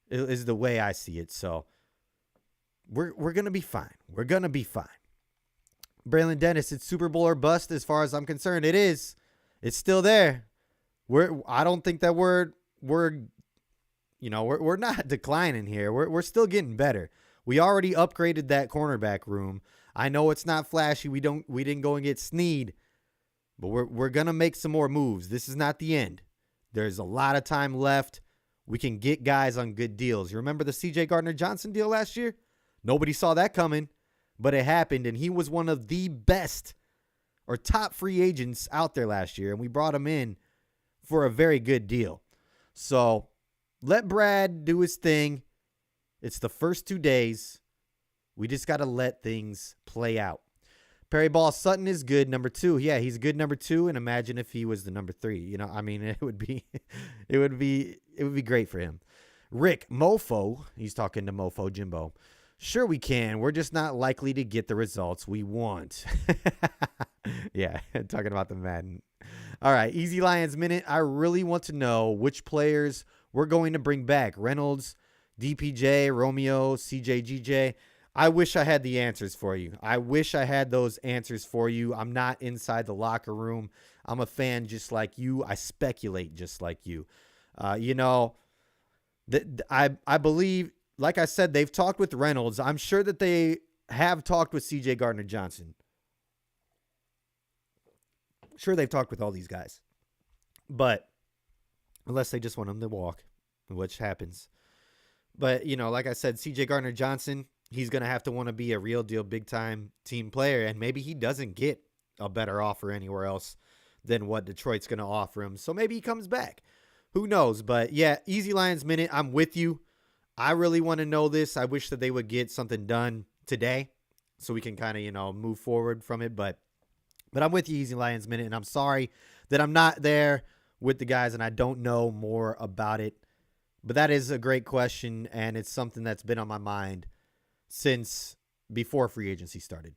is the way I see it. So we're going to be fine. We're going to be fine. Braylon Dennis, it's Super Bowl or bust as far as I'm concerned. It is. It's still there. I don't think that we're not declining here. We're still getting better. We already upgraded that cornerback room. I know it's not flashy. We didn't go and get Snead. But we're going to make some more moves. This is not the end. There's a lot of time left. We can get guys on good deals. You remember the C.J. Gardner-Johnson deal last year? Nobody saw that coming, but it happened, and he was one of the best or top free agents out there last year, and we brought him in for a very good deal. So let Brad do his thing. It's the first 2 days. We just got to let things play out. Perry Ball, Sutton is good number 2. Yeah, he's good number 2, and imagine if he was the number 3. I mean, it would be great for him. Rick Mofo, he's talking to Mofo Jimbo. Sure we can. We're just not likely to get the results we want. Yeah, talking about the Madden. All right, Easy Lions Minute. I really want to know which players we're going to bring back. Reynolds, DPJ, Romeo, CJ, I wish I had the answers for you. I wish I had those answers for you. I'm not inside the locker room. I'm a fan just like you. I speculate just like you. I believe, like I said, they've talked with Reynolds. I'm sure that they have talked with C.J. Gardner-Johnson. Sure, they've talked with all these guys. But unless they just want him to walk, which happens. But, like I said, CJ Gardner-Johnson, he's going to have to want to be a real deal big-time team player, and maybe he doesn't get a better offer anywhere else than what Detroit's going to offer him. So maybe he comes back. Who knows? But, yeah, Easy Lions Minute, I'm with you. I really want to know this. I wish that they would get something done today so we can kind of, move forward from it. But I'm with you, Easy Lions Minute, and I'm sorry that I'm not there with the guys and I don't know more about it. But that is a great question, and it's something that's been on my mind since before free agency started.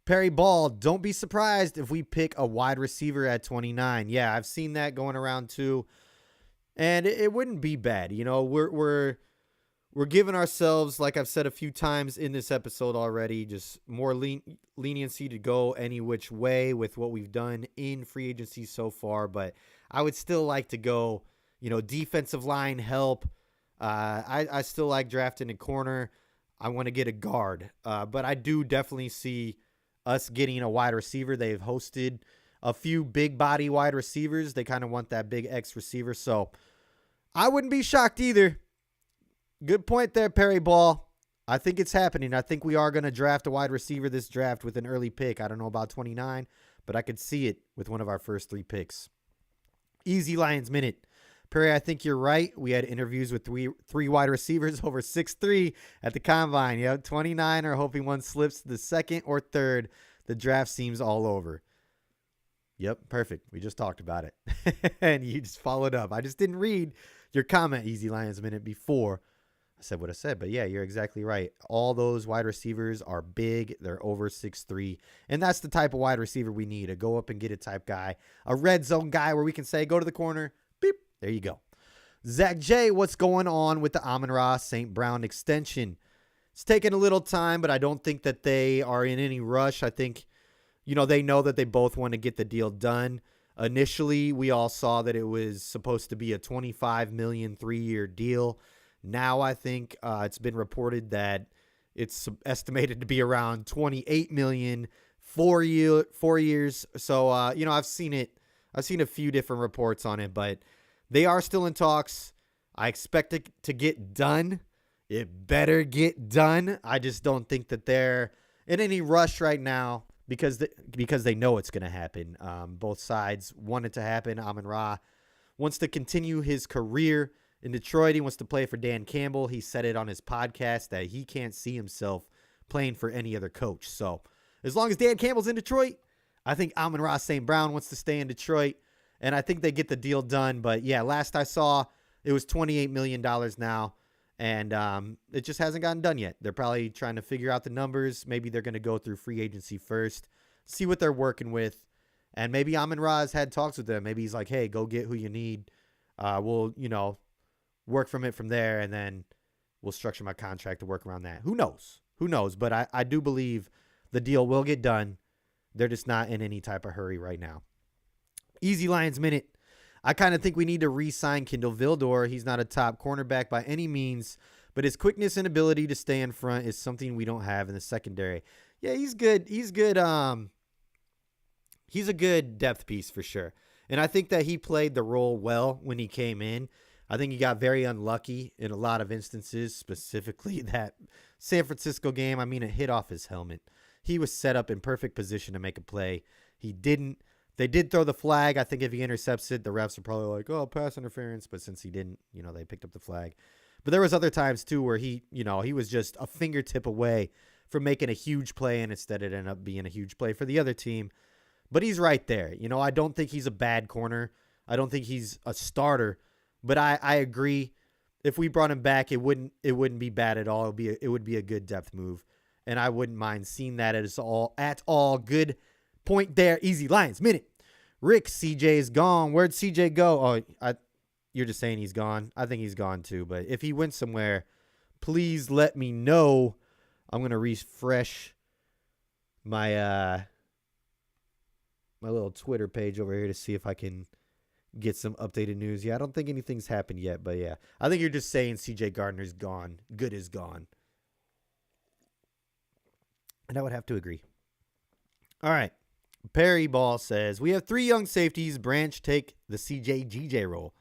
Perry Ball, don't be surprised if we pick a wide receiver at 29. Yeah, I've seen that going around too, and it wouldn't be bad. We're giving ourselves, like I've said a few times in this episode already, just more leniency to go any which way with what we've done in free agency so far. But I would still like to go, defensive line help. I still like drafting a corner. I want to get a guard. But I do definitely see us getting a wide receiver. They've hosted a few big body wide receivers. They kind of want that big X receiver. So I wouldn't be shocked either. Good point there, Perry Ball. I think it's happening. I think we are going to draft a wide receiver this draft with an early pick. I don't know about 29, but I could see it with one of our first 3 picks. Easy Lions Minute. Perry, I think you're right. We had interviews with three wide receivers over 6'3" at the combine. 29 are hoping one slips to the second or third. The draft seems all over. Yep, perfect. We just talked about it. And you just followed up. I just didn't read your comment, Easy Lions Minute, before I said what I said. But yeah, you're exactly right. All those wide receivers are big. They're over 6'3". And that's the type of wide receiver we need, a go up and get it type guy. A red zone guy where we can say, go to the corner. Beep. There you go. Zach J, what's going on with the Amon-Ra St. Brown extension? It's taking a little time, but I don't think that they are in any rush. I think, they know that they both want to get the deal done. Initially, we all saw that it was supposed to be a $25 million 3-year deal. Now I think it's been reported that it's estimated to be around $28 million 4 years. So, I've seen it. I've seen a few different reports on it, but they are still in talks. I expect it to get done. It better get done. I just don't think that they're in any rush right now because they know it's going to happen. Both sides want it to happen. Amon-Ra wants to continue his career in Detroit. He wants to play for Dan Campbell. He said it on his podcast that he can't see himself playing for any other coach. So as long as Dan Campbell's in Detroit, I think Amon-Ra St. Brown wants to stay in Detroit. And I think they get the deal done. But, yeah, last I saw, it was $28 million now. And it just hasn't gotten done yet. They're probably trying to figure out the numbers. Maybe they're going to go through free agency first, see what they're working with. And maybe Amon-Ra has had talks with them. Maybe he's like, hey, go get who you need. We'll, work from it from there. And then we'll structure my contract to work around that. Who knows? But I do believe the deal will get done. They're just not in any type of hurry right now. Easy Lions Minute. I kind of think we need to re-sign Kindle Vildor. He's not a top cornerback by any means, but his quickness and ability to stay in front is something we don't have in the secondary. Yeah, he's good. He's good. He's a good depth piece for sure. And I think that he played the role well when he came in. I think he got very unlucky in a lot of instances, specifically that San Francisco game. I mean, it hit off his helmet. He was set up in perfect position to make a play. He didn't. They did throw the flag. I think if he intercepts it, the refs are probably like, oh, pass interference. But since he didn't, they picked up the flag. But there was other times, too, where he was just a fingertip away from making a huge play, and instead it ended up being a huge play for the other team. But he's right there. I don't think he's a bad corner. I don't think he's a starter. But I agree. If we brought him back, it wouldn't be bad at all. It would be a good depth move. And I wouldn't mind seeing that at all. Good point there. Easy Lions Minute. Rick, CJ is gone. Where'd CJ go? Oh, you're just saying he's gone. I think he's gone too. But if he went somewhere, please let me know. I'm going to refresh my my little Twitter page over here to see if I can get some updated news. Yeah, I don't think anything's happened yet. But yeah, I think you're just saying CJ Gardner's gone. Good is gone. And I would have to agree. All right. Perry Ball says, we have 3 young safeties. Branch take the CJ GJ role.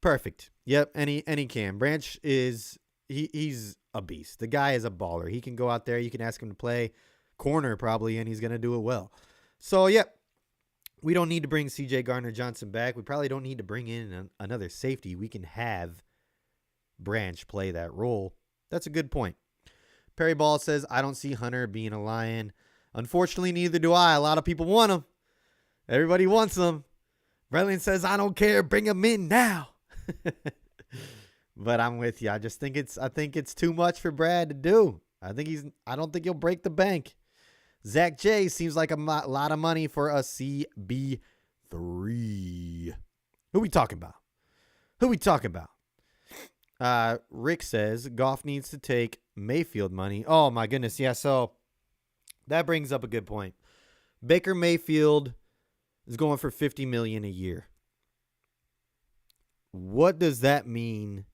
Perfect. Yep, and he can. Branch is he's a beast. The guy is a baller. He can go out there. You can ask him to play corner probably, and he's going to do it well. So, yep, we don't need to bring C.J. Gardner-Johnson back. We probably don't need to bring in another safety. We can have Branch play that role. That's a good point. Perry Ball says, I don't see Hunter being a Lion. Unfortunately, neither do I. A lot of people want him. Everybody wants him. Brennan says, I don't care. Bring him in now. But I'm with you. I think it's too much for Brad to do. I don't think he'll break the bank. Zach J seems like a lot of money for a CB3. Who we talking about? Rick says Goff needs to take Mayfield money. Oh my goodness. Yeah. So that brings up a good point. Baker Mayfield is going for $50 million a year. What does that mean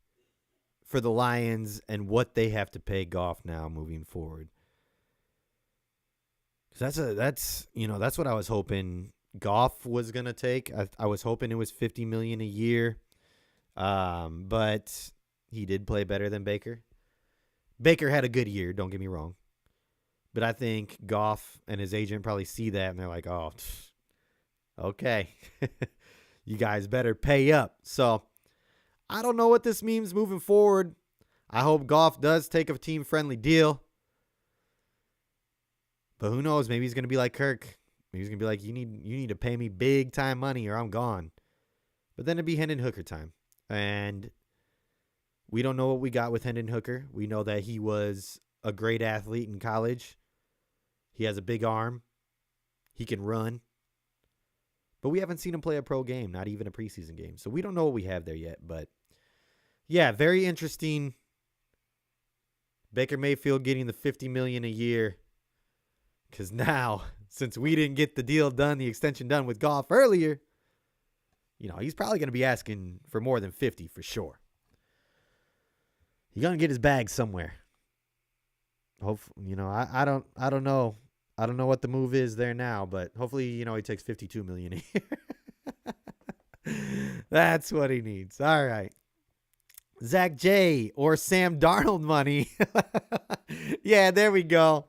for the Lions and what they have to pay Goff now moving forward? That's what I was hoping Goff was gonna take. I was hoping it was $50 million a year, but he did play better than Baker. Baker had a good year. Don't get me wrong, but I think Goff and his agent probably see that and they're like, "Oh, okay, you guys better pay up." So I don't know what this means moving forward. I hope Goff does take a team-friendly deal. But who knows? Maybe he's going to be like Kirk. Maybe he's going to be like, you need to pay me big-time money or I'm gone. But then it'd be Hendon Hooker time. And we don't know what we got with Hendon Hooker. We know that he was a great athlete in college. He has a big arm. He can run. But we haven't seen him play a pro game, not even a preseason game. So we don't know what we have there yet. But, yeah, very interesting. Baker Mayfield getting the $50 million a year. Because now, since we didn't get the deal done, the extension done with Goff earlier, he's probably going to be asking for more than 50 for sure. He's going to get his bag somewhere. Hopefully, I don't know. I don't know what the move is there now, but hopefully, he takes $52 million a year. That's what he needs. All right. Zach J or Sam Darnold money. Yeah, there we go.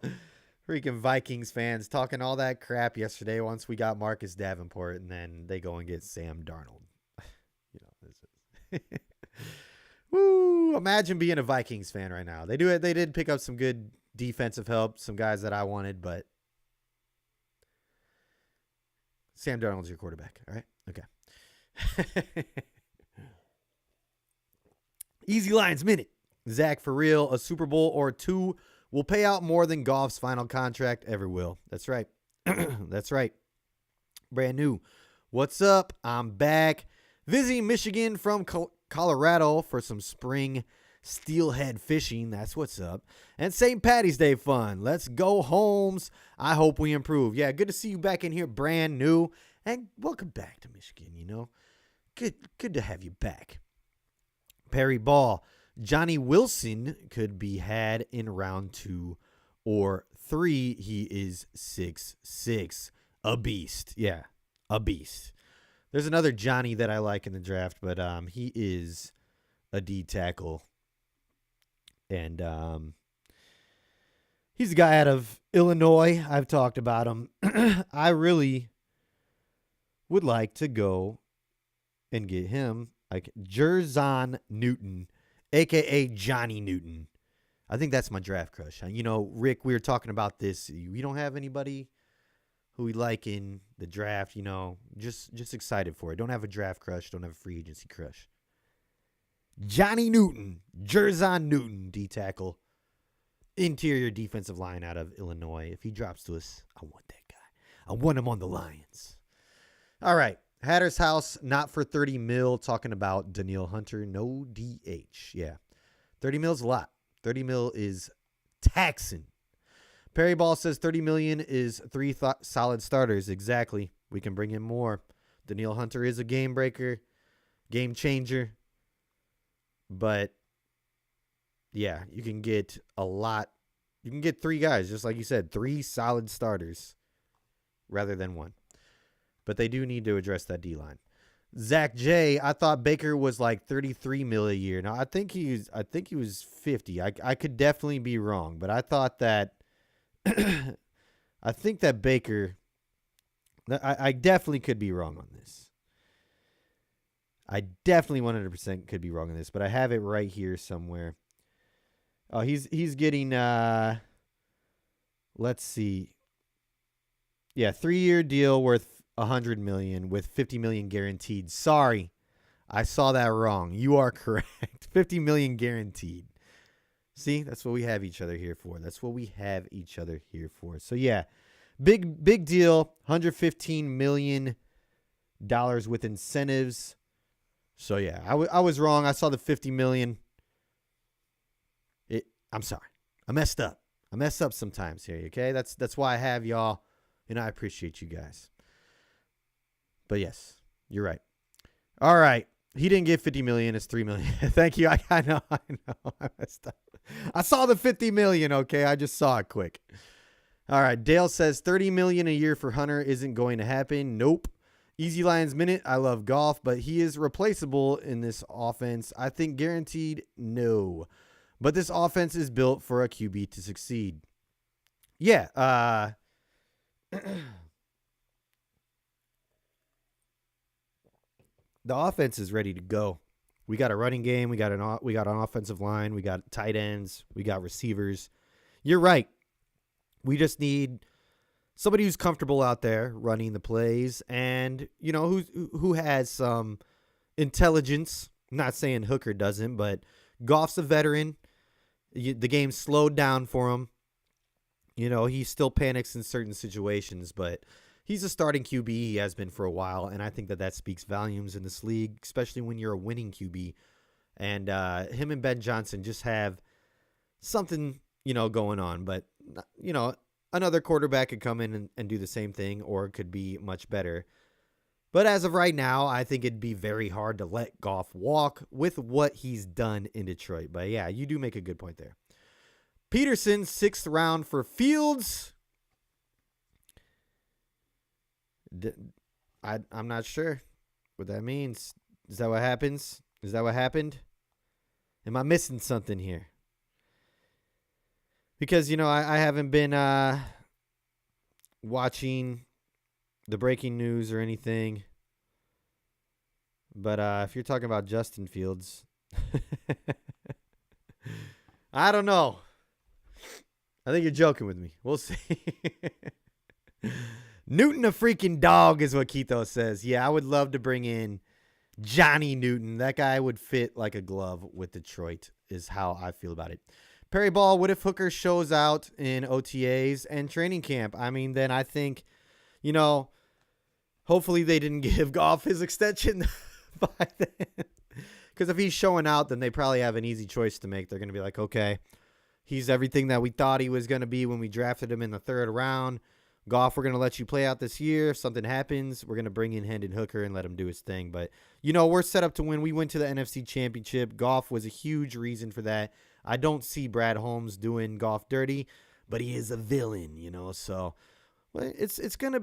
Freaking Vikings fans talking all that crap yesterday once we got Marcus Davenport, and then they go and get Sam Darnold. Woo! Imagine being a Vikings fan right now. They did pick up some good defensive help, some guys that I wanted, but Sam Darnold's your quarterback. All right? Okay. Easy Lions Minute. Zach, for real, a Super Bowl or two will pay out more than Goff's final contract ever will. That's right. That's right. Brand new. What's up? I'm back. Visiting Michigan from Colorado for some spring steelhead fishing. That's what's up. And St. Patty's Day fun. Let's go, Holmes. I hope we improve. Yeah, good to see you back in here, brand new. And welcome back to Michigan, Good to have you back. Perry Ball. Johnny Wilson could be had in round 2 or 3. He is 6'6". A beast. Yeah, a beast. There's another Johnny that I like in the draft, but he is a D tackle. And he's a guy out of Illinois. I've talked about him. I really would like to go and get him, like Jerzon Newton, a.k.a. Johnny Newton. I think that's my draft crush. Rick, we were talking about this. We don't have anybody who we like in the draft, just excited for it. Don't have a draft crush. Don't have a free agency crush. Johnny Newton, Jerzon Newton, D-tackle, interior defensive line out of Illinois. If he drops to us, I want that guy. I want him on the Lions. All right. Hatter's House, not for 30 mil, talking about Danielle Hunter, no DH. Yeah, 30 mil's a lot. 30 mil is taxing. Perry Ball says 30 million is 3 solid starters. Exactly. We can bring in more. Danielle Hunter is a game breaker, game changer. But, yeah, you can get a lot. You can get 3 guys, just like you said, 3 solid starters rather than 1. But they do need to address that D-line. Zach J, I thought Baker was like 33 mil a year. Now I think he was 50. I could definitely be wrong, but I thought that I think that Baker I definitely could be wrong on this. I definitely 100% could be wrong on this, but I have it right here somewhere. Oh, he's getting let's see. Yeah, 3-year deal worth $100 million with $50 million guaranteed. Sorry, I saw that wrong. You are correct. $50 million guaranteed. See, that's what we have each other here for. So yeah, big deal. $115 million with incentives. So yeah, I was wrong. I saw the $50 million. I'm sorry. I messed up. Sometimes here. Okay, that's why I have y'all. And I appreciate you guys. But yes, you're right. All right. He didn't get $50 million. It's $3 million. Thank you. I know. I messed up. I saw the $50 million. Okay. I just saw it quick. All right. Dale says $30 million a year for Hunter isn't going to happen. Nope. Easy Lions Minute. I love Goff, but he is replaceable in this offense. I think guaranteed no. But this offense is built for a QB to succeed. Yeah. The offense is ready to go. We got a running game. We got an offensive line. We got tight ends. We got receivers. You're right. We just need somebody who's comfortable out there running the plays and, who has some intelligence. I'm not saying Hooker doesn't, but Goff's a veteran. The game's slowed down for him. He still panics in certain situations, but he's a starting QB. He has been for a while, and I think that speaks volumes in this league, especially when you're a winning QB. And him and Ben Johnson just have something, going on. But, another quarterback could come in and do the same thing, or it could be much better. But as of right now, I think it'd be very hard to let Goff walk with what he's done in Detroit. But, yeah, you do make a good point there. Peterson, 6th round for Fields. I'm not sure what that means. Is that what happens? Is that what happened? Am I missing something here? Because, I haven't been watching the breaking news or anything. But if you're talking about Justin Fields, I don't know. I think you're joking with me. We'll see. Newton a freaking dog is what Keto says. Yeah, I would love to bring in Johnny Newton. That guy would fit like a glove with Detroit is how I feel about it. Perry Ball, what if Hooker shows out in OTAs and training camp? I mean, then I think, hopefully they didn't give Goff his extension by then. Because if he's showing out, then they probably have an easy choice to make. They're going to be like, okay, he's everything that we thought he was going to be when we drafted him in the 3rd round. Goff, we're going to let you play out this year. If something happens, we're going to bring in Hendon Hooker and let him do his thing. But, we're set up to win. We went to the NFC Championship. Goff was a huge reason for that. I don't see Brad Holmes doing Goff dirty, but he is a villain, So it's going to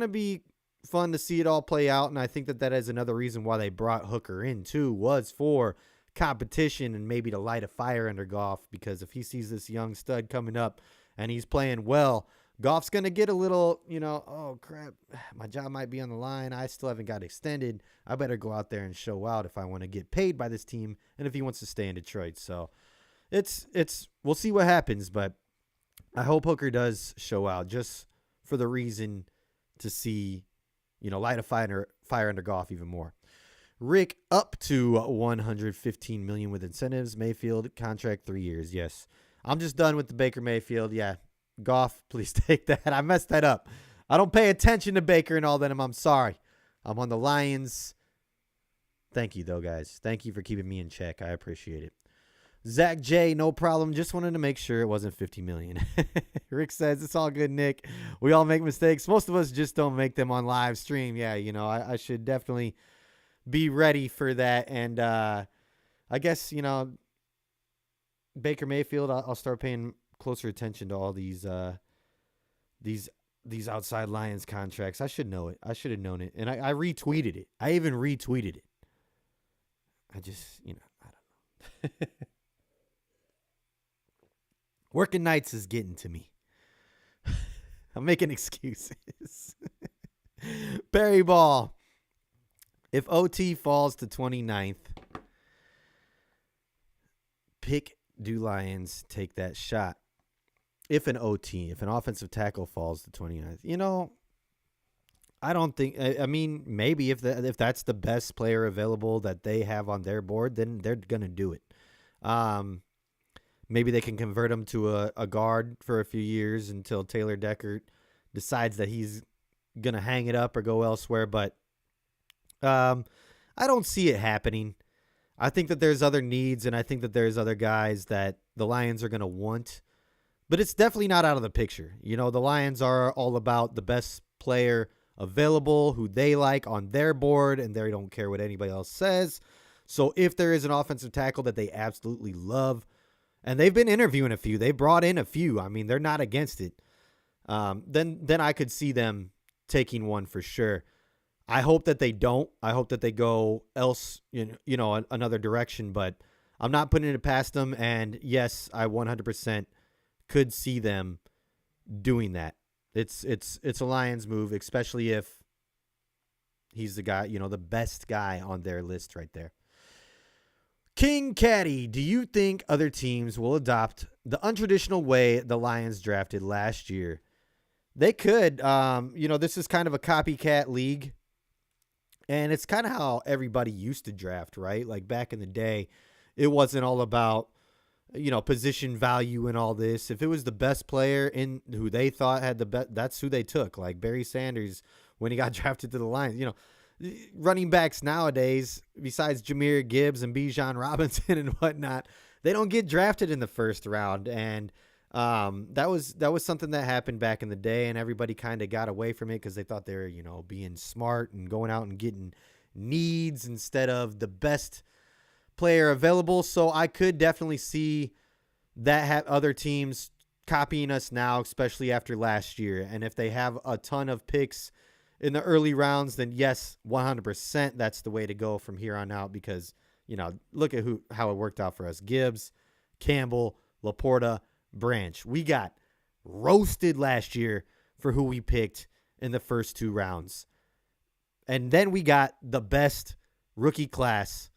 be fun to see it all play out, and I think that is another reason why they brought Hooker in too, was for competition and maybe to light a fire under Goff, because if he sees this young stud coming up and he's playing well, Goff's going to get a little, oh, crap, my job might be on the line. I still haven't got extended. I better go out there and show out if I want to get paid by this team and if he wants to stay in Detroit. So we'll see what happens, but I hope Hooker does show out just for the reason to see, light a fire under Goff even more. Rick, up to $115 million with incentives. Mayfield, contract 3 years. Yes. I'm just done with the Baker Mayfield. Yeah. Goff, please take that. I messed that up. I don't pay attention to Baker and all that. I'm sorry. I'm on the Lions. Thank you, though, guys. Thank you for keeping me in check. I appreciate it. Zach J, no problem. Just wanted to make sure it wasn't $50 million. Rick says, it's all good, Nick. We all make mistakes. Most of us just don't make them on live stream. Yeah, I should definitely be ready for that. And I guess, Baker Mayfield, I'll start paying closer attention to all these these outside Lions contracts. I should know it. I should have known it. And I retweeted it. I even retweeted it. I just, I don't know. Working nights is getting to me. I'm making excuses. Barry Ball. If OT falls to 29th, pick do Lions take that shot. If an offensive tackle falls to 29th, I don't think. I mean, maybe if that's the best player available that they have on their board, then they're gonna do it. Maybe they can convert him to a guard for a few years until Taylor Deckert decides that he's gonna hang it up or go elsewhere. But I don't see it happening. I think that there's other needs, and I think that there's other guys that the Lions are gonna want. But it's definitely not out of the picture. The Lions are all about the best player available, who they like on their board, and they don't care what anybody else says. So if there is an offensive tackle that they absolutely love, and they've been interviewing a few, they brought in a few. I mean, they're not against it. Then I could see them taking one for sure. I hope that they don't. I hope that they go another direction, but I'm not putting it past them. And yes, I 100% could see them doing that. It's a Lions move, especially if he's the guy, the best guy on their list right there. King Caddy, do you think other teams will adopt the untraditional way the Lions drafted last year? They could. This is kind of a copycat league, and it's kind of how everybody used to draft, right? Like back in the day, it wasn't all about position value and all this. If it was the best player in who they thought had the best, that's who they took. Like Barry Sanders when he got drafted to the Lions. Running backs nowadays, besides Jahmyr Gibbs and Bijan Robinson and whatnot, they don't get drafted in the first round. And that was something that happened back in the day, and everybody kind of got away from it because they thought they were being smart and going out and getting needs instead of the best player available. So I could definitely see that have other teams copying us now, especially after last year. And if they have a ton of picks in the early rounds, then yes, 100% that's the way to go from here on out, because look at how it worked out for us. Gibbs, Campbell, Laporta, Branch. We got roasted last year for who we picked in the first two rounds. And then we got the best rookie class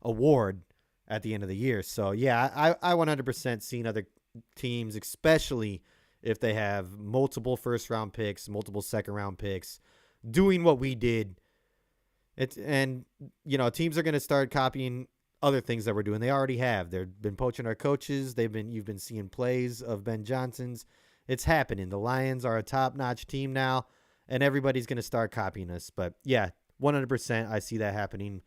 award at the end of the year. So yeah, I 100% seen other teams, especially if they have multiple first round picks, multiple second round picks, doing what we did. Teams are going to start copying other things that we're doing. They already have. They've been poaching our coaches. You've been seeing plays of Ben Johnson's. It's happening. The Lions are a top-notch team now, and everybody's going to start copying us. But yeah, 100% I see that happening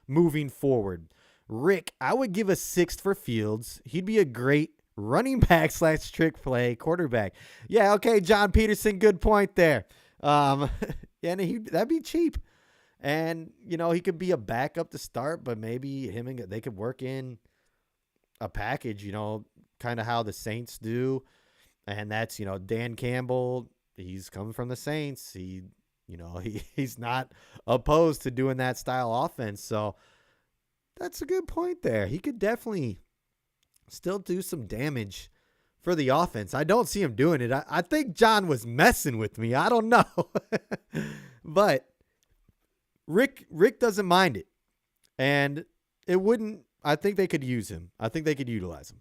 moving forward. Rick, I would give a 6th for Fields. He'd be a great running back / trick play quarterback. Yeah, okay, John Peterson, good point there. That'd be cheap. And, he could be a backup to start, but maybe they could work in a package, kind of how the Saints do. And that's, Dan Campbell, he's coming from the Saints. He's not opposed to doing that style offense. So that's a good point there. He could definitely still do some damage for the offense. I don't see him doing it. I think John was messing with me. I don't know. But Rick doesn't mind it. And I think they could use him. I think they could utilize him.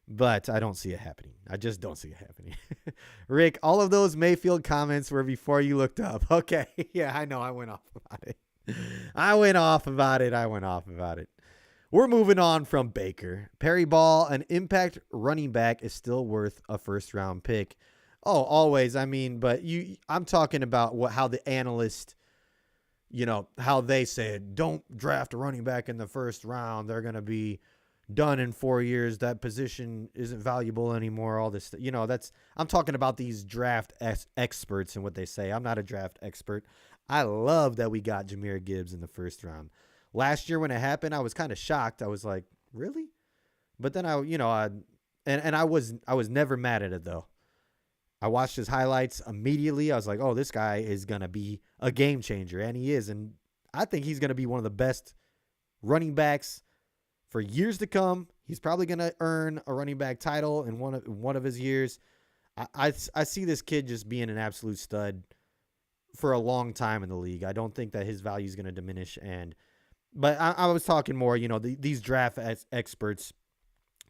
But I don't see it happening. I just don't see it happening. Rick, all of those Mayfield comments were before you looked up. Okay. Yeah, I know. I went off about it. We're moving on from Baker. Perry Ball, an impact running back, is still worth a first-round pick. Oh, always. I mean, but I'm talking about how the analyst, how they said, don't draft a running back in the first round. They're going to be done in 4 years. That position isn't valuable anymore. All this, I'm talking about these draft experts and what they say. I'm not a draft expert. I love that we got Jahmyr Gibbs in the first round. Last year when it happened, I was kind of shocked. I was like, really? But then I was never mad at it though. I watched his highlights immediately. I was like, oh, this guy is going to be a game changer, and he is. And I think he's going to be one of the best running backs for years to come. He's probably going to earn a running back title in one of his years. I see this kid just being an absolute stud for a long time in the league. I don't think that his value is going to diminish. But I was talking more, these draft experts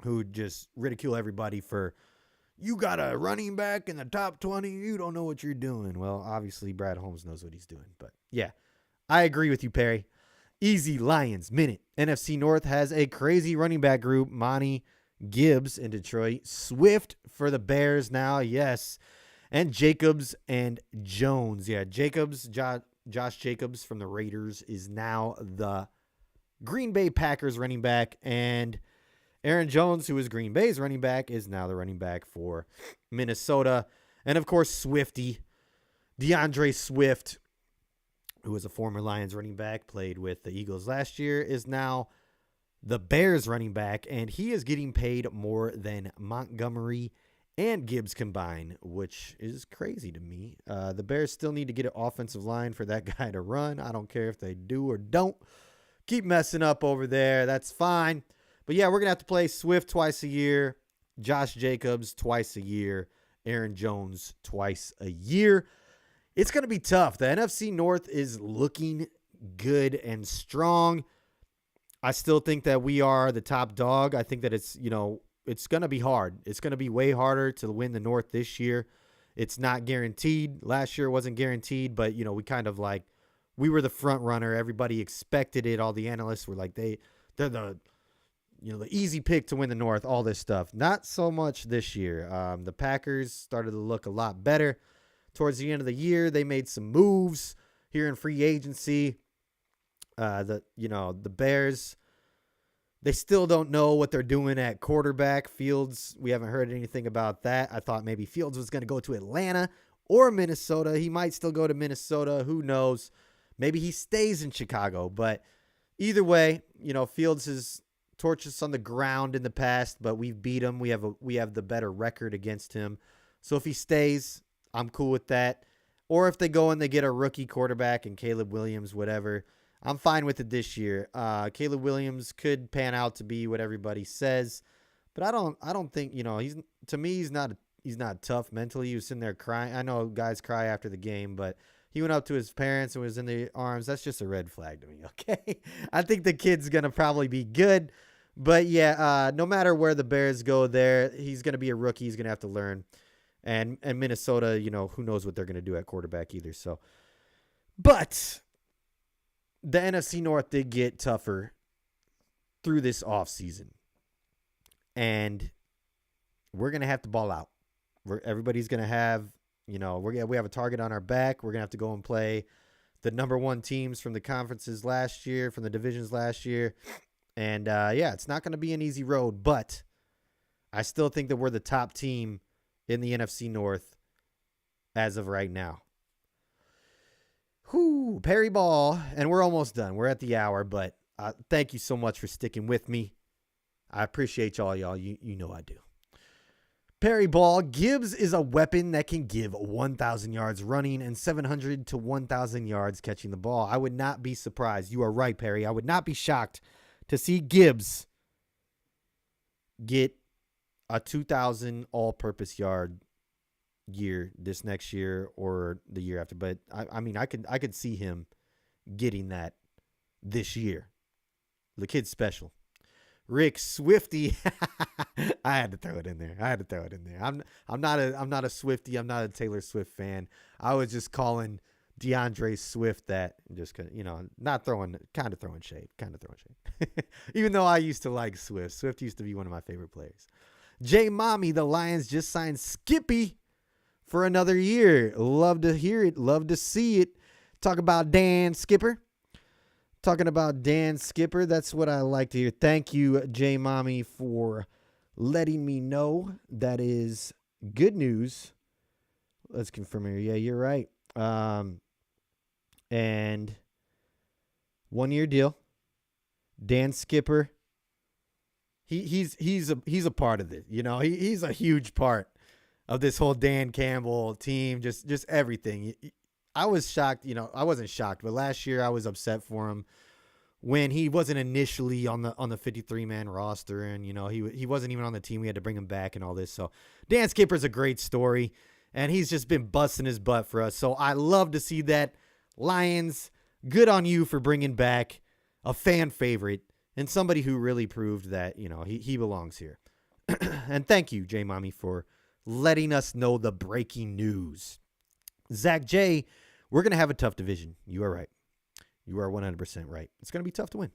who just ridicule everybody for, you got a running back in the top 20, you don't know what you're doing. Well, obviously Brad Holmes knows what he's doing. But yeah, I agree with you, Perry. Easy Lions minute. NFC North has a crazy running back group. Monty Gibbs in Detroit. Swift for the Bears now, yes. And Jacobs and Jones. Yeah, Josh Jacobs from the Raiders is now the Green Bay Packers running back. And Aaron Jones, who is Green Bay's running back, is now the running back for Minnesota. And, of course, Swifty, DeAndre Swift, who was a former Lions running back, played with the Eagles last year, is now the Bears running back, and he is getting paid more than Montgomery and Gibbs combined, which is crazy to me. The Bears still need to get an offensive line for that guy to run. I don't care if they do or don't. Keep messing up over there. That's fine. But, yeah, we're going to have to play Swift twice a year, Josh Jacobs twice a year, Aaron Jones twice a year. It's going to be tough. The NFC North is looking good and strong. I still think that we are the top dog. I think that it's going to be hard. It's going to be way harder to win the North this year. It's not guaranteed. Last year wasn't guaranteed, but, we were the front runner. Everybody expected it. All the analysts were like, they're the easy pick to win the North, all this stuff. Not so much this year. The Packers started to look a lot better. Towards the end of the year, they made some moves here in free agency. The Bears, they still don't know what they're doing at quarterback. Fields, we haven't heard anything about that. I thought maybe Fields was going to go to Atlanta or Minnesota. He might still go to Minnesota. Who knows? Maybe he stays in Chicago. But either way, Fields has torched us on the ground in the past, but we've beat him. We have the better record against him. So if he stays, I'm cool with that. Or if they go and they get a rookie quarterback and Caleb Williams, whatever, I'm fine with it this year. Caleb Williams could pan out to be what everybody says, but I don't think, he's not tough mentally. He was sitting there crying. I know guys cry after the game, but he went up to his parents and was in their arms. That's just a red flag to me. Okay. I think the kid's going to probably be good, but yeah, no matter where the Bears go there, he's going to be a rookie. He's going to have to learn. And Minnesota, who knows what they're going to do at quarterback either. So, but the NFC North did get tougher through this offseason. And we're going to have to ball out. Everybody's going to have, we have a target on our back. We're going to have to go and play the number one teams from the conferences last year, from the divisions last year. And, it's not going to be an easy road. But I still think that we're the top team in the NFC North as of right now. Perry Ball, and we're almost done. We're at the hour, but thank you so much for sticking with me. I appreciate y'all. You know I do. Perry Ball, Gibbs is a weapon that can give 1,000 yards running and 700 to 1,000 yards catching the ball. I would not be surprised. You are right, Perry. I would not be shocked to see Gibbs get a 2,000 all-purpose yard year this next year or the year after. But I could see him getting that this year. The kid's special. Rick Swifty, I had to throw it in there. I'm not a Swifty. I'm not a Taylor Swift fan. I was just calling DeAndre Swift that, just kind of throwing shade. Even though I used to like Swift. Swift used to be one of my favorite players. J Mommy, the Lions just signed Skippy for another year. Love to hear it. Love to see it. Talking about Dan Skipper. That's what I like to hear. Thank you, J Mommy, for letting me know. That is good news. Let's confirm here. Yeah, you're right. And 1 year deal. Dan Skipper. He's a part of it. He's a huge part of this whole Dan Campbell team, just everything. I was shocked. I wasn't shocked, but last year I was upset for him when he wasn't initially on the 53-man roster, and he wasn't even on the team. We had to bring him back and all this. So Dan Skipper's a great story, and he's just been busting his butt for us. So I love to see that. Lions, good on you for bringing back a fan favorite and somebody who really proved that he belongs here. And thank you, J Mommy, for letting us know the breaking news. Zach J, we're going to have a tough division. You are right. You are 100% right. It's going to be tough to win.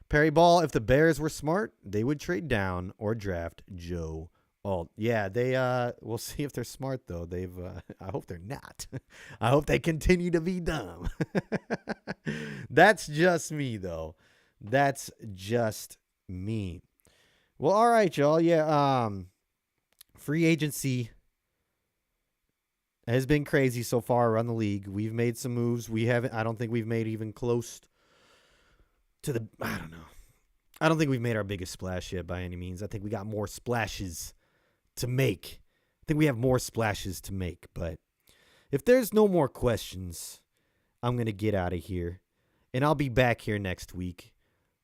Perry Ball, if the Bears were smart, they would trade down or draft Joe Alt. Yeah, we'll see if they're smart, though. I hope they're not. I hope they continue to be dumb. That's just me, though. That's just me. Well, all right, y'all. Yeah, free agency has been crazy so far around the league. We've made some moves. I don't think we've made even close to I don't know. I don't think we've made our biggest splash yet by any means. I think we got more splashes to make. I think we have more splashes to make. But if there's no more questions, I'm going to get out of here. And I'll be back here next week.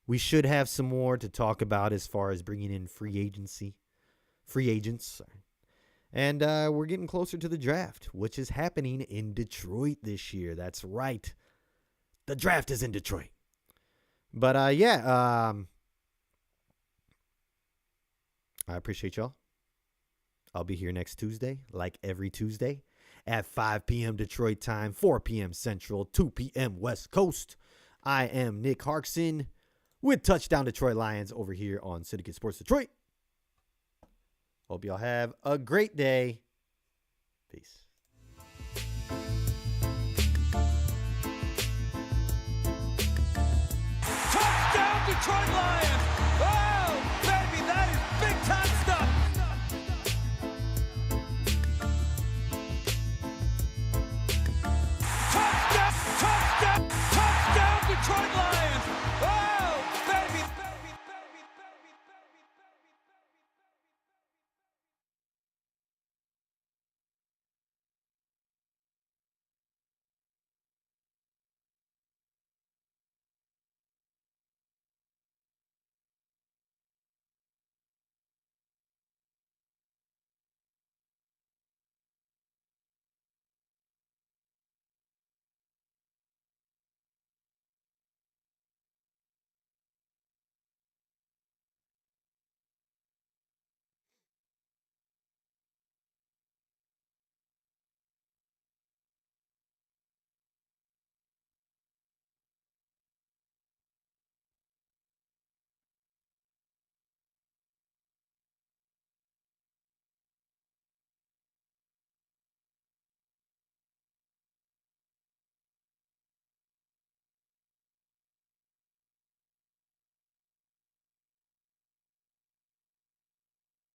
We should have some more to talk about as far as bringing in free agents. And we're getting closer to the draft, which is happening in Detroit this year. That's right. The draft is in Detroit. But, I appreciate y'all. I'll be here next Tuesday, like every Tuesday, at 5 p.m. Detroit time, 4 p.m. Central, 2 p.m. West Coast. I am Nick Harkson with Touchdown Detroit Lions over here on Syndicate Sports Detroit. Hope y'all have a great day. Peace. Touchdown Detroit